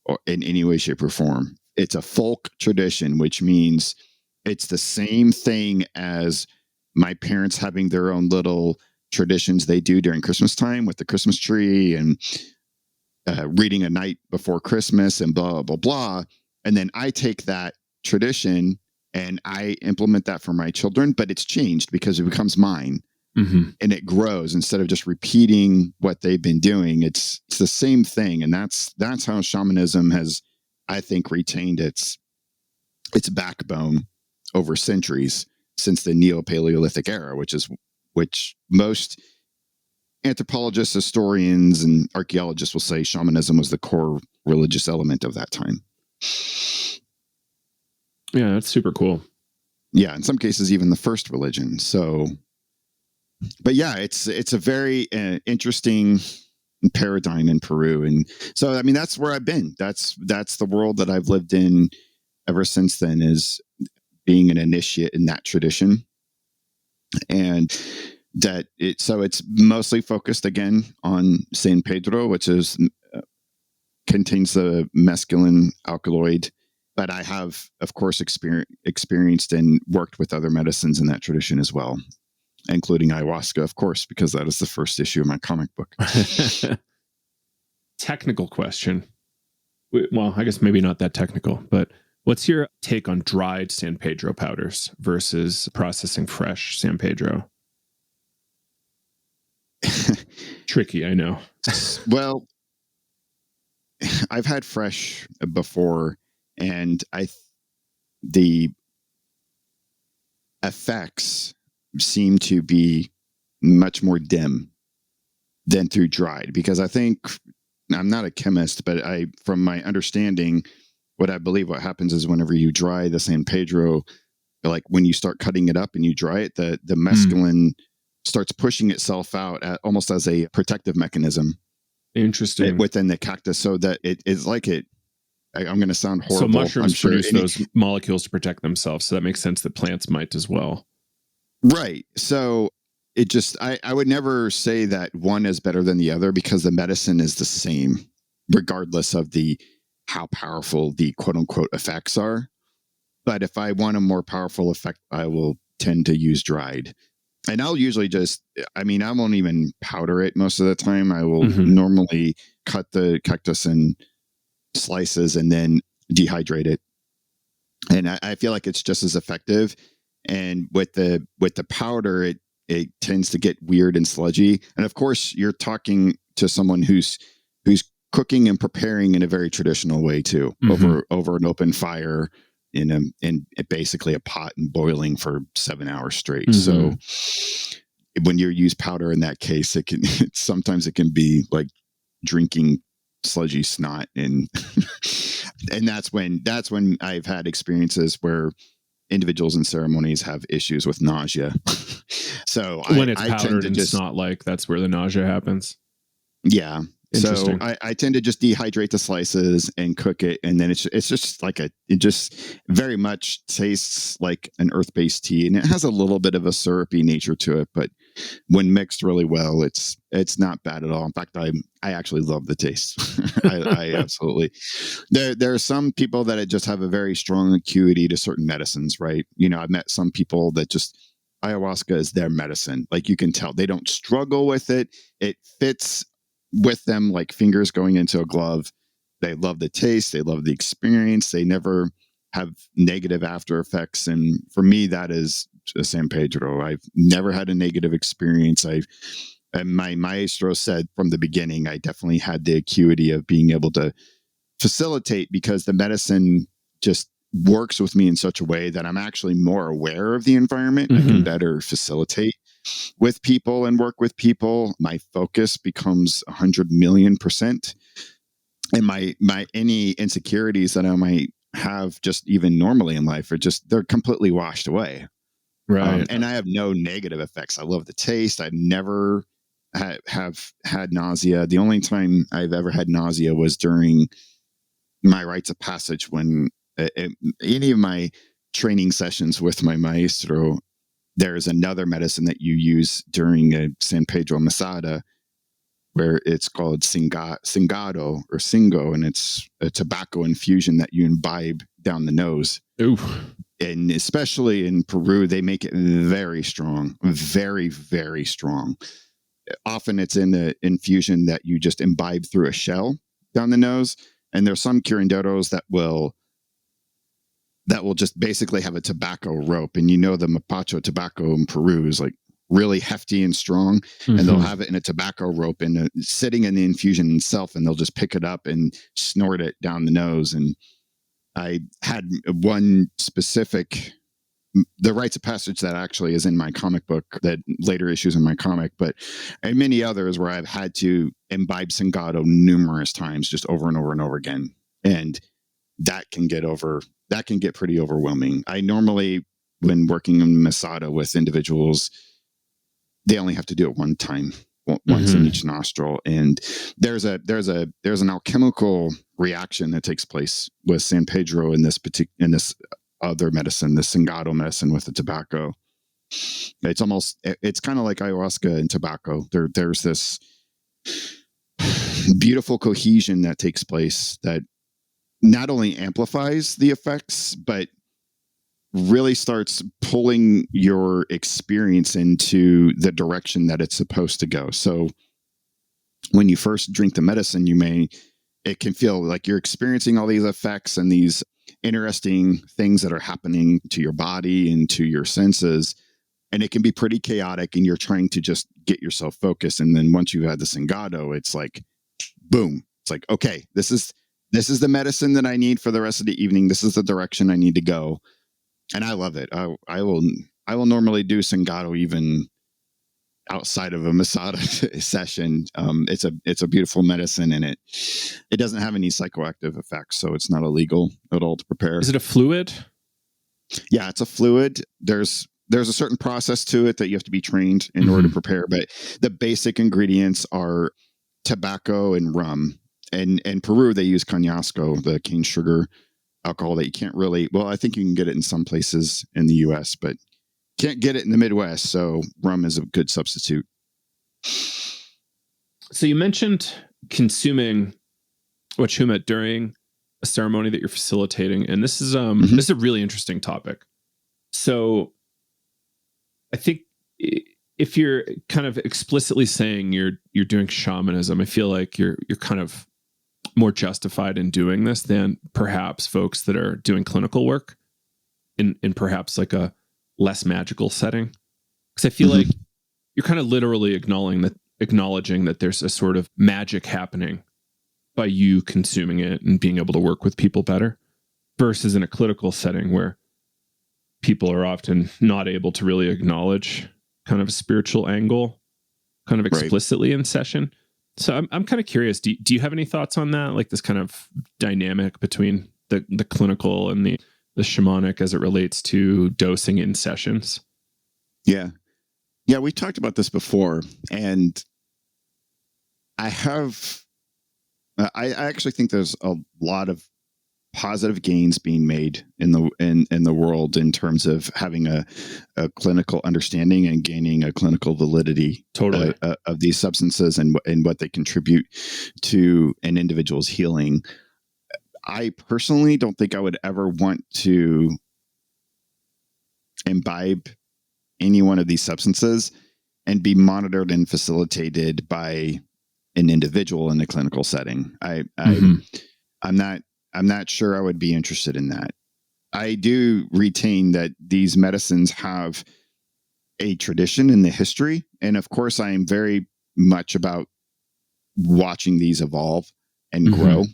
or in any way, shape, or form. It's a folk tradition, which means it's the same thing as my parents having their own little traditions they do during Christmas time with the Christmas tree and reading a night before Christmas and blah, blah, blah. And then I take that tradition and I implement that for my children, but it's changed because it becomes mine and it grows instead of just repeating what they've been doing. It's the same thing. And that's how shamanism has, I think, retained its backbone over centuries since the Neo-Paleolithic era, which most anthropologists, historians, and archaeologists will say shamanism was the core religious element of that time. Yeah, that's super cool. Yeah, in some cases, even the first religion. So, but yeah, it's a very interesting paradigm in Peru. And so, that's where I've been. That's the world that I've lived in ever since then, is being an initiate in that tradition. And so it's mostly focused again on San Pedro, which contains the mescaline alkaloid. But I have, of course, experienced and worked with other medicines in that tradition as well, including ayahuasca, of course, because that is the first issue of my comic book. Technical question. Well, I guess maybe not that technical, but what's your take on dried San Pedro powders versus processing fresh San Pedro? Tricky, I know. Well, I've had fresh before, and the effects seem to be much more dim than through dried, because I think, I'm not a chemist, but from my understanding, what I believe what happens is whenever you dry the San Pedro, like when you start cutting it up and you dry it, the mescaline starts pushing itself out almost as a protective mechanism. Interesting. Within the cactus, so that it is like it. I'm going to sound horrible. So mushrooms produce sure those molecules to protect themselves. So that makes sense that plants might as well. Right. So it just, I would never say that one is better than the other, because the medicine is the same, regardless of how powerful the quote unquote effects are. But if I want a more powerful effect, I will tend to use dried. And I'll usually I won't even powder it most of the time. I will normally cut the cactus in slices and then dehydrate it. And I feel like it's just as effective. And with the powder, it tends to get weird and sludgy. And of course, you're talking to someone who's cooking and preparing in a very traditional way too, over an open fire in basically a pot and boiling for 7 hours straight. So when you use powder in that case, sometimes it can be like drinking sludgy snot, and that's when I've had experiences where individuals in ceremonies have issues with nausea. So when it's powdered and snot, like that's where the nausea happens. Yeah. So I tend to just dehydrate the slices and cook it, and then it's just like it just very much tastes like an earth-based tea, and it has a little bit of a syrupy nature to it, but when mixed really well, it's not bad at all. In fact, I actually love the taste. I absolutely. There are some people that just have a very strong acuity to certain medicines, right? I've met some people that just ayahuasca is their medicine. Like you can tell they don't struggle with it. It fits with them like fingers going into a glove. They love the taste. They love the experience. They never have negative after effects. And for me, that is a San Pedro. I've never had a negative experience. And my maestro said from the beginning, I definitely had the acuity of being able to facilitate, because the medicine just works with me in such a way that I'm actually more aware of the environment. I can better facilitate with people and work with people. My focus becomes 100 million %. And my any insecurities that I might have just even normally in life they're completely washed away. Right. And I have no negative effects. I love the taste. I've never have had nausea. The only time I've ever had nausea was during my rites of passage, when any of my training sessions with my maestro, there's another medicine that you use during a San Pedro Mesada, where it's called Singado or Singo, and it's a tobacco infusion that you imbibe down the nose. Ooh. And especially in Peru, they make it very strong, very, very strong. Often it's in an infusion that you just imbibe through a shell down the nose. And there's some curanderos that will just basically have a tobacco rope. And the mapacho tobacco in Peru is like really hefty and strong. And they'll have it in a tobacco rope and sitting in the infusion itself, and they'll just pick it up and snort it down the nose. And I had one specific, the rites of passage that actually is in my comic book, that later issues in my comic, and many others where I've had to imbibe Singado numerous times, just over and over and over again. And that can get pretty overwhelming. I normally, when working in Mesada with individuals, they only have to do it one time, once in each nostril. And there's an alchemical reaction that takes place with San Pedro in this other medicine, the Singado medicine with the tobacco. It's kind of like ayahuasca and tobacco. There's this beautiful cohesion that takes place that not only amplifies the effects, but really starts pulling your experience into the direction that it's supposed to go. So when you first drink the medicine, it can feel like you're experiencing all these effects and these interesting things that are happening to your body and to your senses. and it can be pretty chaotic, and you're trying to just get yourself focused. And then once you've had the Sangado, it's like, boom. It's like, okay, this is the medicine that I need for the rest of the evening. This is the direction I need to go. And I love it. I will normally do Sangado even outside of a Masada session. It's a beautiful medicine, and it doesn't have any psychoactive effects, so it's not illegal at all to prepare. Is it a fluid? Yeah, it's a fluid. There's a certain process to it that you have to be trained in order to prepare, but the basic ingredients are tobacco and rum. And in Peru, they use cañasco, the cane sugar alcohol that you can't really, well, I think you can get it in some places in the US, but can't get it in the Midwest. So rum is a good substitute. So you mentioned consuming wachuma during a ceremony that you're facilitating. And this is this is a really interesting topic. So I think if you're kind of explicitly saying you're doing shamanism, I feel like you're kind of more justified in doing this than perhaps folks that are doing clinical work in perhaps like a less magical setting. Because I feel like you're kind of literally acknowledging that there's a sort of magic happening by you consuming it and being able to work with people better, versus in a clinical setting where people are often not able to really acknowledge kind of a spiritual angle kind of explicitly in session. So I'm kind of curious, do you have any thoughts on that? Like this kind of dynamic between the clinical and the shamanic as it relates to dosing in sessions? Yeah. Yeah, we talked about this before, and I actually think there's a lot of positive gains being made in the world in terms of having a clinical understanding and gaining a clinical validity of these substances and what they contribute to an individual's healing. I personally don't think I would ever want to imbibe any one of these substances and be monitored and facilitated by an individual in a clinical setting. I'm not sure I would be interested in that. I do retain that these medicines have a tradition in the history. And of course, I am very much about watching these evolve and grow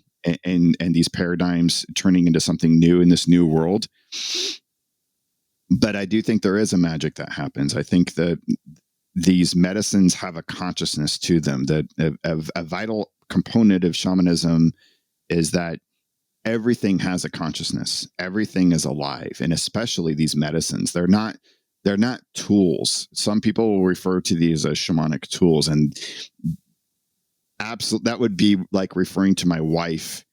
and these paradigms turning into something new in this new world. But I do think there is a magic that happens. I think that these medicines have a consciousness to them, that a vital component of shamanism is that everything has a consciousness. Everything is alive, and especially these medicines. They're not tools. Some people will refer to these as shamanic tools, and absolutely that would be like referring to my wife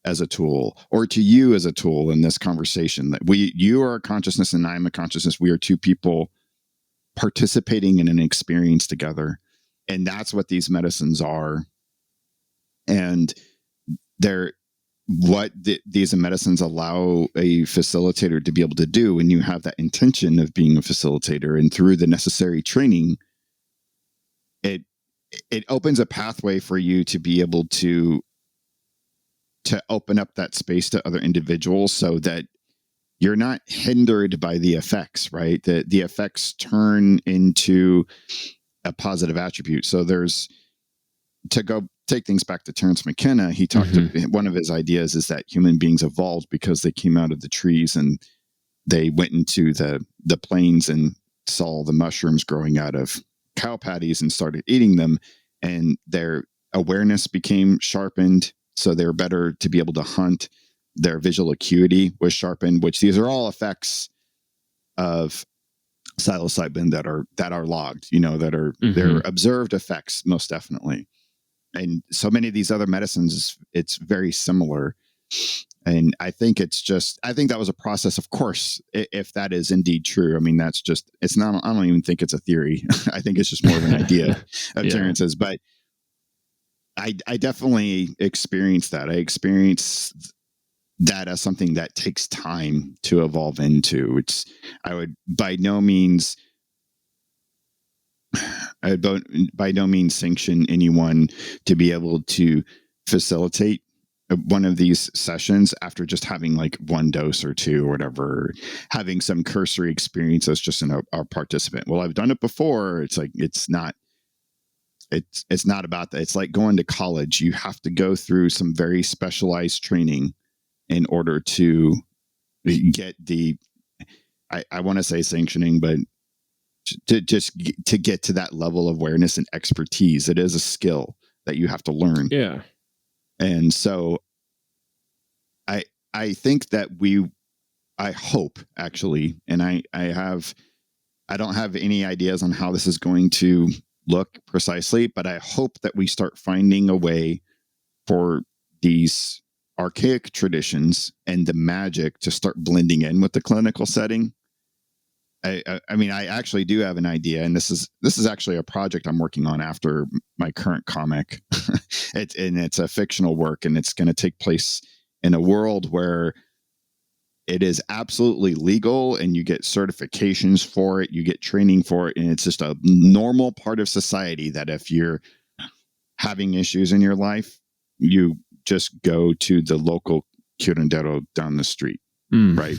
as a tool, or to you as a tool in this conversation. That you are a consciousness and I am a consciousness. We are two people participating in an experience together, and that's what these medicines are. And these medicines allow a facilitator to be able to do when you have that intention of being a facilitator, and through the necessary training, it opens a pathway for you to be able to open up that space to other individuals, so that you're not hindered by the effects, right? The effects turn into a positive attribute. So to go take things back to Terence McKenna, he talked one of his ideas is that human beings evolved because they came out of the trees and they went into the plains and saw the mushrooms growing out of cow patties and started eating them, and their awareness became sharpened, so they were better to be able to hunt. Their visual acuity was sharpened, which these are all effects of psilocybin that are logged, that are they're observed effects, most definitely. And so many of these other medicines, it's very similar. And I think that was a process, of course, if that is indeed true. I mean, I don't even think it's a theory. I think it's just more of an idea of Terence's. But I definitely experienced that. I experienced that as something that takes time to evolve into. I would by no means sanction anyone to be able to facilitate one of these sessions after just having like one dose or two or whatever, having some cursory experience as just a participant. Well, I've done it before. It's like, it's not about that. It's like going to college. You have to go through some very specialized training in order to get I want to say sanctioning, but to get to that level of awareness and expertise. It is a skill that you have to learn. Yeah. And so I think that I hope actually, and I don't have any ideas on how this is going to look precisely, but I hope that we start finding a way for these archaic traditions and the magic to start blending in with the clinical setting. I mean, I actually do have an idea, and this is actually a project I'm working on after my current comic. It's a fictional work, and it's going to take place in a world where it is absolutely legal, and you get certifications for it, you get training for it, and it's just a normal part of society that if you're having issues in your life, you just go to the local curandero down the street, right?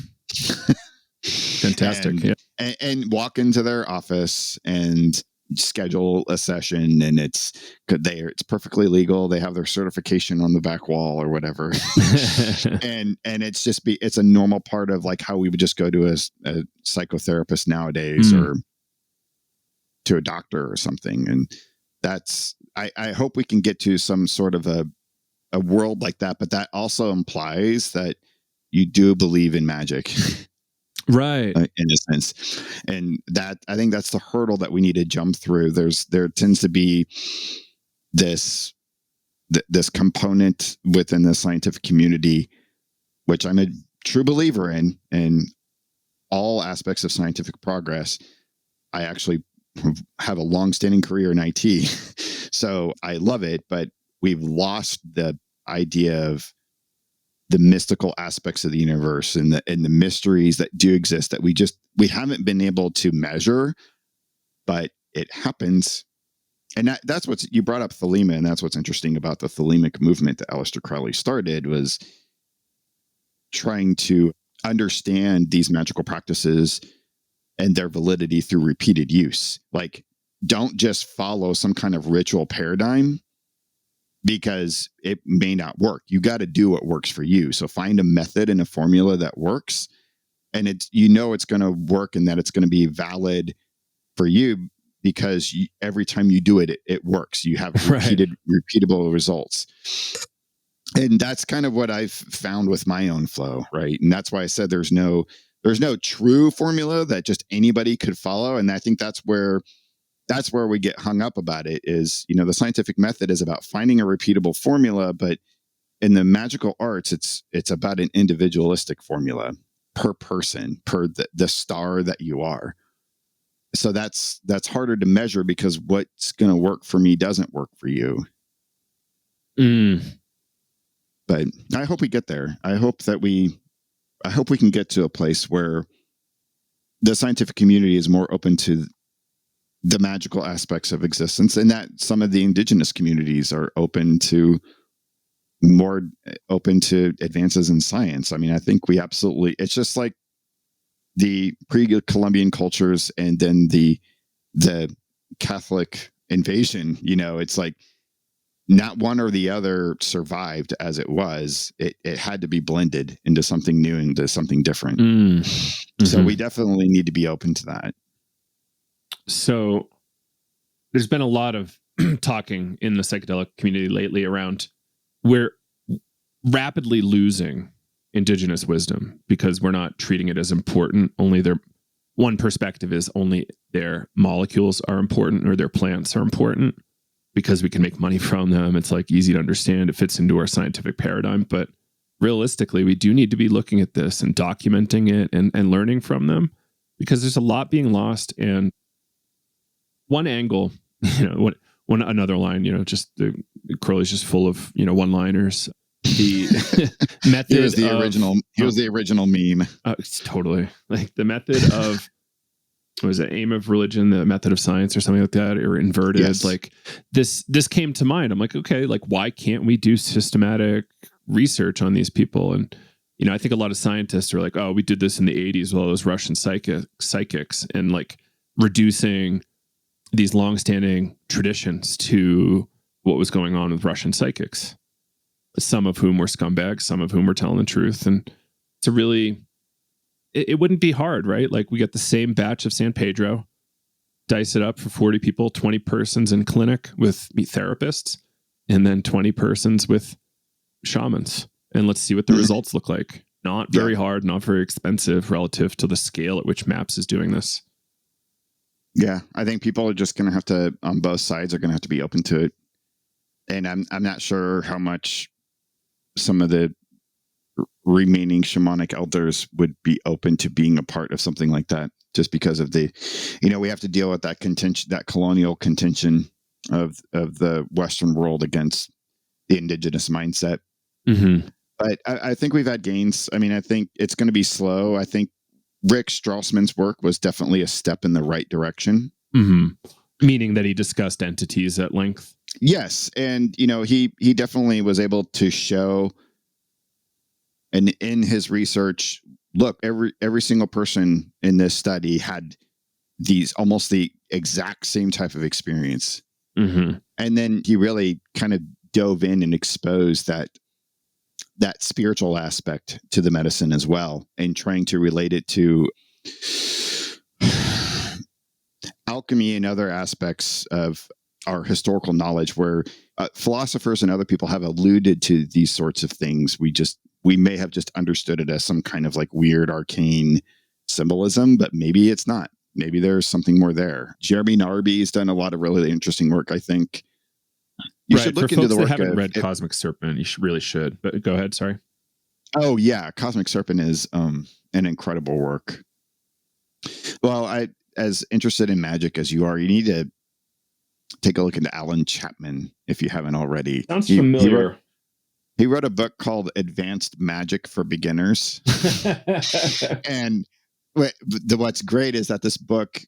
Fantastic. And walk into their office and schedule a session, and it's perfectly legal. They have their certification on the back wall or whatever. and it's a normal part of like how we would just go to a psychotherapist nowadays or to a doctor or something. And I hope we can get to some sort of a world like that, but that also implies that you do believe in magic. Right. In a sense. And that, I think that's the hurdle that we need to jump through. There tends to be this component within the scientific community, which I'm a true believer in all aspects of scientific progress. I actually have a long-standing career in IT, so I love it, but we've lost the idea of the mystical aspects of the universe and the mysteries that do exist that we haven't been able to measure, but it happens. And that's what's, you brought up Thelema, and that's what's interesting about the Thelemic movement that Aleister Crowley started, was trying to understand these magical practices and their validity through repeated use. Like, don't just follow some kind of ritual paradigm because it may not work. You got to do what works for you. So find a method and a formula that works, and it's going to work and that it's going to be valid for you because every time you do it, it works. You have repeatable results. And that's kind of what I've found with my own flow, right? And that's why I said there's no true formula that just anybody could follow. And I think that's where we get hung up about it is, the scientific method is about finding a repeatable formula, but in the magical arts, it's about an individualistic formula per person, per the star that you are. So that's harder to measure because what's going to work for me doesn't work for you. But I hope we get there. I hope we can get to a place where the scientific community is more open to the magical aspects of existence, and that some of the indigenous communities are more open to advances in science. I mean, I think it's just like the pre-Columbian cultures and then the Catholic invasion, it's like not one or the other survived as it was. It had to be blended into something new, into something different. Mm-hmm. So we definitely need to be open to that. So there's been a lot of talking in the psychedelic community lately around we're rapidly losing indigenous wisdom because we're not treating it as important. One perspective is only their molecules are important or their plants are important because we can make money from them. It's like easy to understand. It fits into our scientific paradigm. But realistically, we do need to be looking at this and documenting it and learning from them because there's a lot being lost. And one angle, one another line, just the Crowley's just full of, one-liners. The method he was the original meme. Totally. Like the method of, what was it, aim of religion, the method of science or something like that, or inverted. Yes. Like this came to mind. I'm like, okay, like why can't we do systematic research on these people. And, I think a lot of scientists are like, oh, we did this in the 80s with all those Russian psychics and like reducing these longstanding traditions to what was going on with Russian psychics, some of whom were scumbags, some of whom were telling the truth. And it's it wouldn't be hard, right? Like we get the same batch of San Pedro, dice it up for 40 people, 20 persons in clinic with therapists, and then 20 persons with shamans. And let's see what the results look like. Not very hard, not very expensive relative to the scale at which MAPS is doing this. Yeah, I think people are just going to have to, on both sides, are going to have to be open to it. And I'm not sure how much some of the remaining shamanic elders would be open to being a part of something like that, just because of the, we have to deal with that contention, that colonial contention of the Western world against the indigenous mindset. Mm-hmm. But I think we've had gains. I mean, I think it's going to be slow. I think Rick Strassman's work was definitely a step in the right direction. Mm-hmm. Meaning that he discussed entities at length. Yes. And, he definitely was able to show, and in his research, look, every single person in this study had these almost the exact same type of experience. Mm-hmm. And then he really kind of dove in and exposed that spiritual aspect to the medicine as well, and trying to relate it to alchemy and other aspects of our historical knowledge, where philosophers and other people have alluded to these sorts of things. We may have just understood it as some kind of like weird arcane symbolism, but maybe it's not. Maybe there's something more there. Jeremy Narby's done a lot of really interesting work, I think. You should look into the work. That haven't read Cosmic Serpent, you really should. But go ahead, sorry. Oh yeah, Cosmic Serpent is an incredible work. Well, as interested in magic as you are, you need to take a look into Alan Chapman if you haven't already. Sounds familiar. He wrote a book called Advanced Magic for Beginners. And what's great is that this book,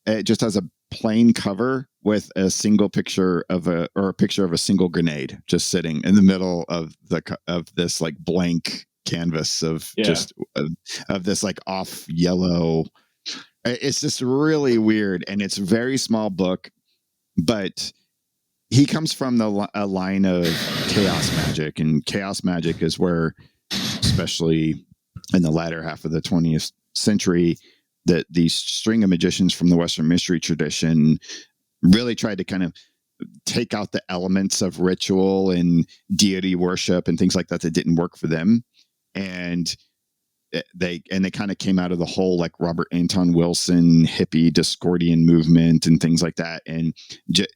it just has a plain cover with a single picture of a picture of a single grenade just sitting in the middle of this like blank canvas of this like off yellow. It's just really weird, and it's a very small book, but he comes from a line of chaos magic, and chaos magic is where, especially in the latter half of the 20th century, that these string of magicians from the Western mystery tradition really tried to kind of take out the elements of ritual and deity worship and things like that didn't work for them. And they kind of came out of the whole like Robert Anton Wilson hippie Discordian movement and things like that, and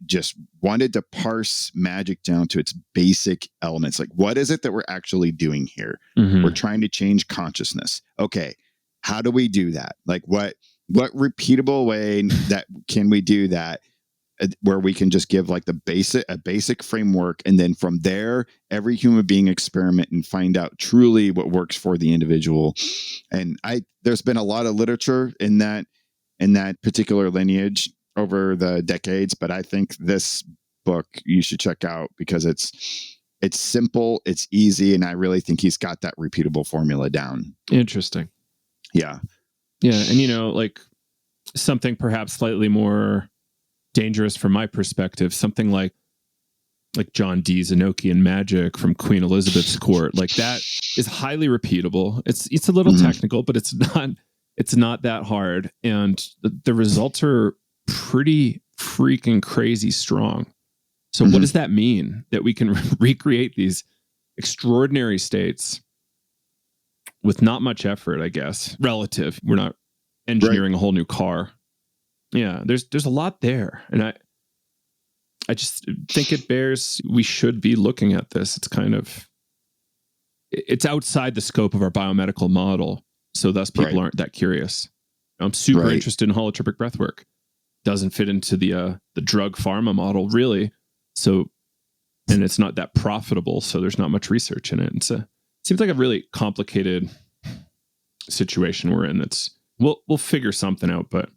just wanted to parse magic down to its basic elements. Like, what is it that we're actually doing here? Mm-hmm. We're trying to change consciousness. Okay. How do we do that? Like what repeatable way that can we do that, where we can just give like a basic framework, and then from there every human being experiment and find out truly what works for the individual. And there's been a lot of literature in that particular lineage over the decades, but I think this book you should check out because it's simple, it's easy, and I really think he's got that repeatable formula down. Interesting. Yeah. And like something perhaps slightly more dangerous from my perspective, something like John Dee's Enochian magic from Queen Elizabeth's court, like that is highly repeatable. It's a little technical, but it's not that hard, and the results are pretty freaking crazy strong. So what does that mean? That we can recreate these extraordinary states with not much effort, I guess, relative. We're not engineering a whole new car. Yeah, there's a lot there. And I just think we should be looking at this. It's outside the scope of our biomedical model. So thus people aren't that curious. I'm super interested in holotropic breathwork. Doesn't fit into the drug pharma model really. So, and it's not that profitable. So there's not much research in it. It seems like a really complicated situation we're in. We'll figure something out, but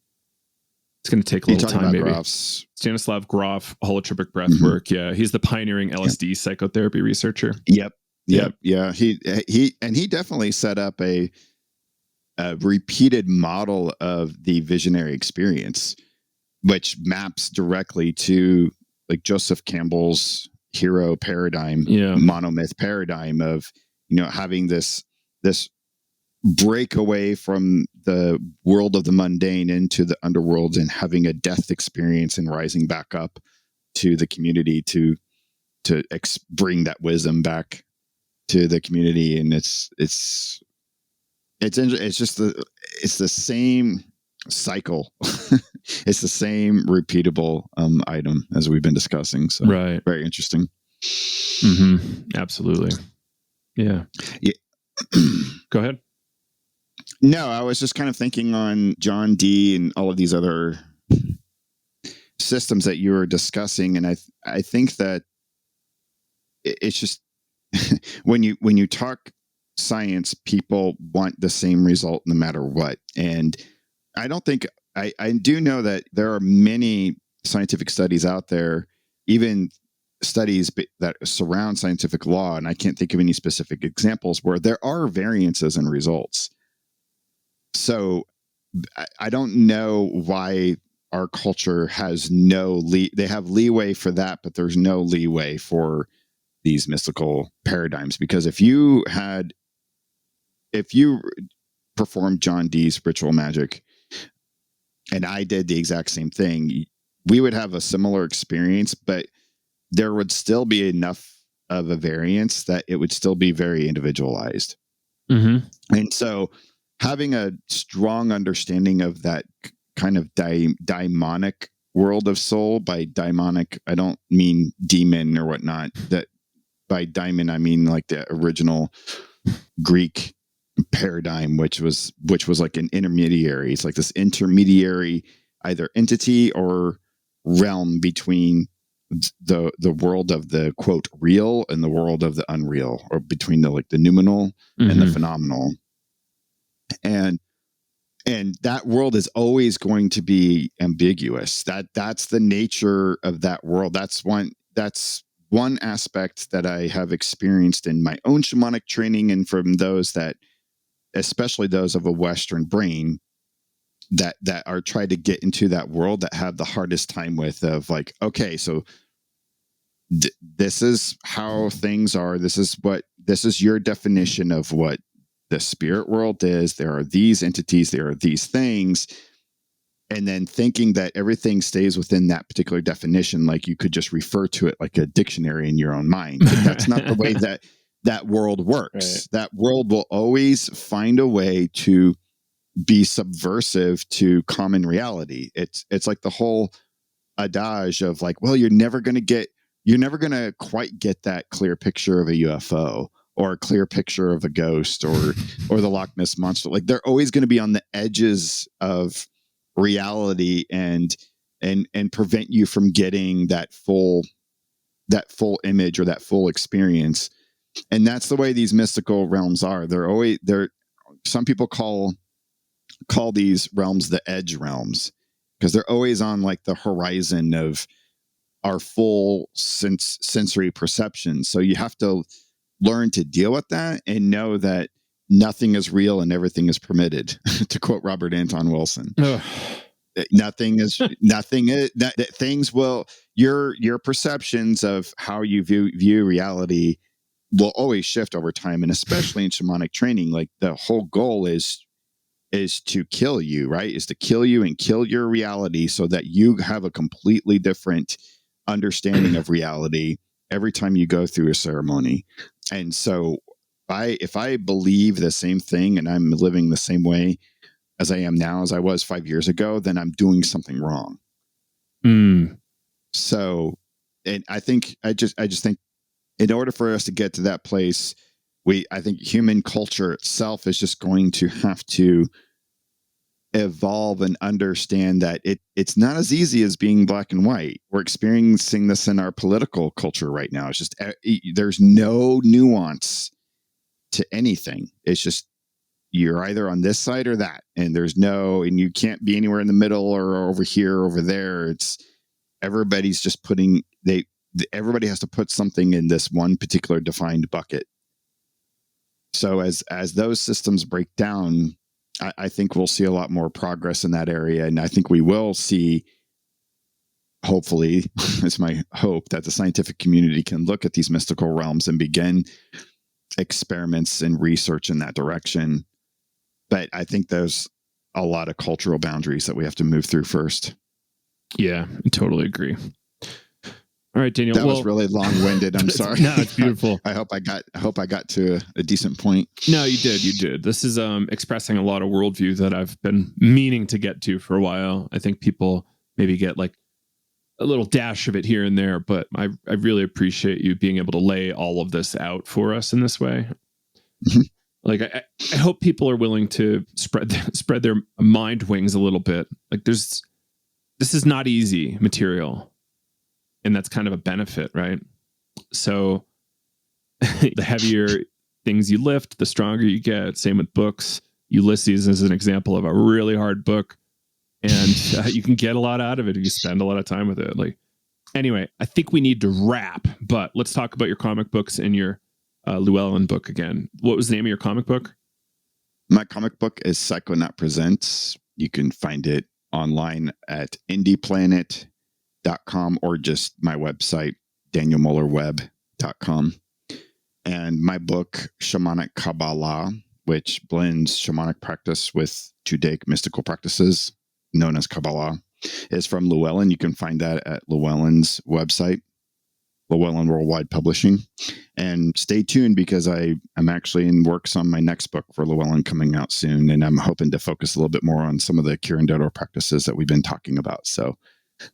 it's going to take a little time, maybe. Groff's. Stanislav Grof, holotropic breathwork. Yeah, he's the pioneering LSD psychotherapy researcher. Yep. Yep. Yeah. He definitely set up a repeated model of the visionary experience, which maps directly to like Joseph Campbell's hero paradigm, monomyth paradigm of, having this break away from the world of the mundane into the underworld and having a death experience and rising back up to the community to bring that wisdom back to the community. And it's the same cycle. It's the same repeatable item as we've been discussing. So very interesting. Mm-hmm. Absolutely. Yeah. Go ahead. No, I was just kind of thinking on John Dee and all of these other systems that you were discussing. And I think that it's just when you talk science, people want the same result no matter what. And I don't think I do know that there are many scientific studies out there, even studies that surround scientific law. And I can't think of any specific examples where there are variances in results. So I don't know why our culture has they have leeway for that, but there's no leeway for these mystical paradigms. Because if you performed John Dee's ritual magic and I did the exact same thing, we would have a similar experience, but there would still be enough of a variance that it would still be very individualized. Mm-hmm. And so having a strong understanding of that kind of daimonic world of soul, by daimonic, I don't mean demon or whatnot. That by daimon, I mean like the original Greek paradigm, which was like an intermediary. It's like this intermediary, either entity or realm between the world of the quote real and the world of the unreal, or between the noumenal and the phenomenal. And that world is always going to be ambiguous. That's the nature of that world. That's one aspect that I have experienced in my own shamanic training, and from those that, especially those of a Western brain, that are trying to get into that world, that have the hardest time with, of like, okay, so this is how things are. This is your definition of what the spirit world is. There are these entities, there are these things. And then thinking that everything stays within that particular definition, like you could just refer to it like a dictionary in your own mind. But that's not the way that world works. Right. That world will always find a way to be subversive to common reality. It's like the whole adage of like, well, you're never going to quite get that clear picture of a UFO or a clear picture of a ghost or the Loch Ness monster. Like, they're always going to be on the edges of reality and prevent you from getting that full image or that full experience. And that's the way these mystical realms are. Some people call these realms the edge realms, because they're always on like the horizon of our full sensory perception. So you have to learn to deal with that and know that nothing is real and everything is permitted, to quote Robert Anton Wilson. Your perceptions of how you view reality will always shift over time. And especially in shamanic training, like the whole goal is to kill you, right? Is to kill you and kill your reality so that you have a completely different understanding of reality every time you go through a ceremony. And so if I believe the same thing and I'm living the same way as I am now as I was 5 years ago, then I'm doing something wrong. So, and I just think in order for us to get to that place, I think human culture itself is just going to have to evolve and understand that it's not as easy as being black and white. We're experiencing this in our political culture right now. It's just, there's no nuance to anything. It's just, you're either on this side or that, and and you can't be anywhere in the middle or over here or over there. It's everybody's just everybody has to put something in this one particular defined bucket. So as those systems break down, I think we'll see a lot more progress in that area. And I think we will see, hopefully, it's my hope, that the scientific community can look at these mystical realms and begin experiments and research in that direction. But I think there's a lot of cultural boundaries that we have to move through first. Yeah, I totally agree. All right, Daniel. That was really long-winded. I'm sorry. No, it's beautiful. I hope I got to a decent point. No, you did. You did. This is expressing a lot of worldview that I've been meaning to get to for a while. I think people maybe get like a little dash of it here and there, but I really appreciate you being able to lay all of this out for us in this way. Like I hope people are willing to spread their mind wings a little bit. Like this is not easy material. And that's kind of a benefit, right? So the heavier things you lift, the stronger you get. Same with books. Ulysses is an example of a really hard book, and you can get a lot out of it if you spend a lot of time with it. Like, anyway, I think we need to wrap, but let's talk about your comic books and your Llewellyn book again. What was the name of your comic book? My comic book is Psychonaut Presents. You can find it online at indieplanet.com or just my website, danielmollerweb.com. And my book, Shamanic Kabbalah, which blends shamanic practice with Judaic mystical practices known as Kabbalah, is from Llewellyn. You can find that at Llewellyn's website, Llewellyn Worldwide Publishing. And stay tuned, because I'm actually in works on my next book for Llewellyn coming out soon. And I'm hoping to focus a little bit more on some of the Kirin practices that we've been talking about. So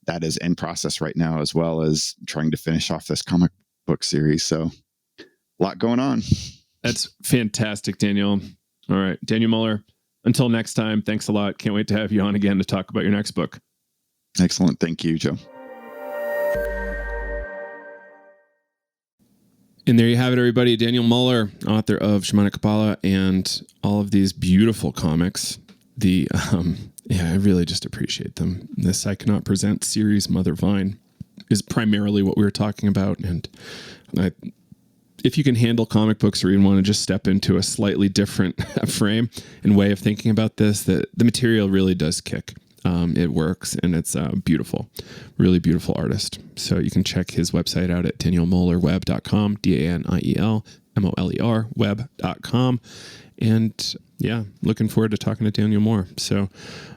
that is in process right now, as well as trying to finish off this comic book series. So a lot going on. That's fantastic, Daniel. All right, Daniel Moller, until next time, thanks a lot. Can't wait to have you on again to talk about your next book. Excellent. Thank you, Joe. And there you have it, everybody. Daniel Moller, author of Shamanic Kabbalah and all of these beautiful comics. I really just appreciate them. The Psychonaut Presents series, Mother Vine, is primarily what we were talking about. And if you can handle comic books, or even want to just step into a slightly different frame and way of thinking about this, the material really does kick. It works, and it's beautiful, really beautiful artist. So you can check his website out at danielmollerweb.com, DANIELMOLER web.com. And yeah, looking forward to talking to Daniel more. So,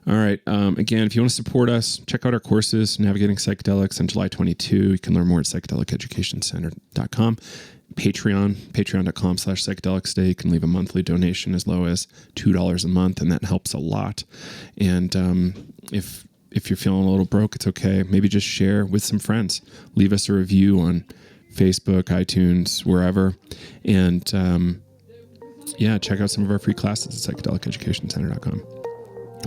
all right. Again, if you want to support us, check out our courses, Navigating Psychedelics on July 22. You can learn more at psychedeliceducationcenter.com. patreon.com/psychedelics day. You can leave a monthly donation as low as $2 a month, and that helps a lot. And if you're feeling a little broke, it's okay. Maybe just share with some friends. Leave us a review on Facebook, iTunes, wherever. And check out some of our free classes at psychedeliceducationcenter.com.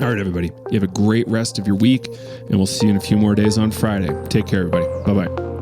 All right, everybody. You have a great rest of your week, and we'll see you in a few more days on Friday. Take care, everybody. Bye-bye.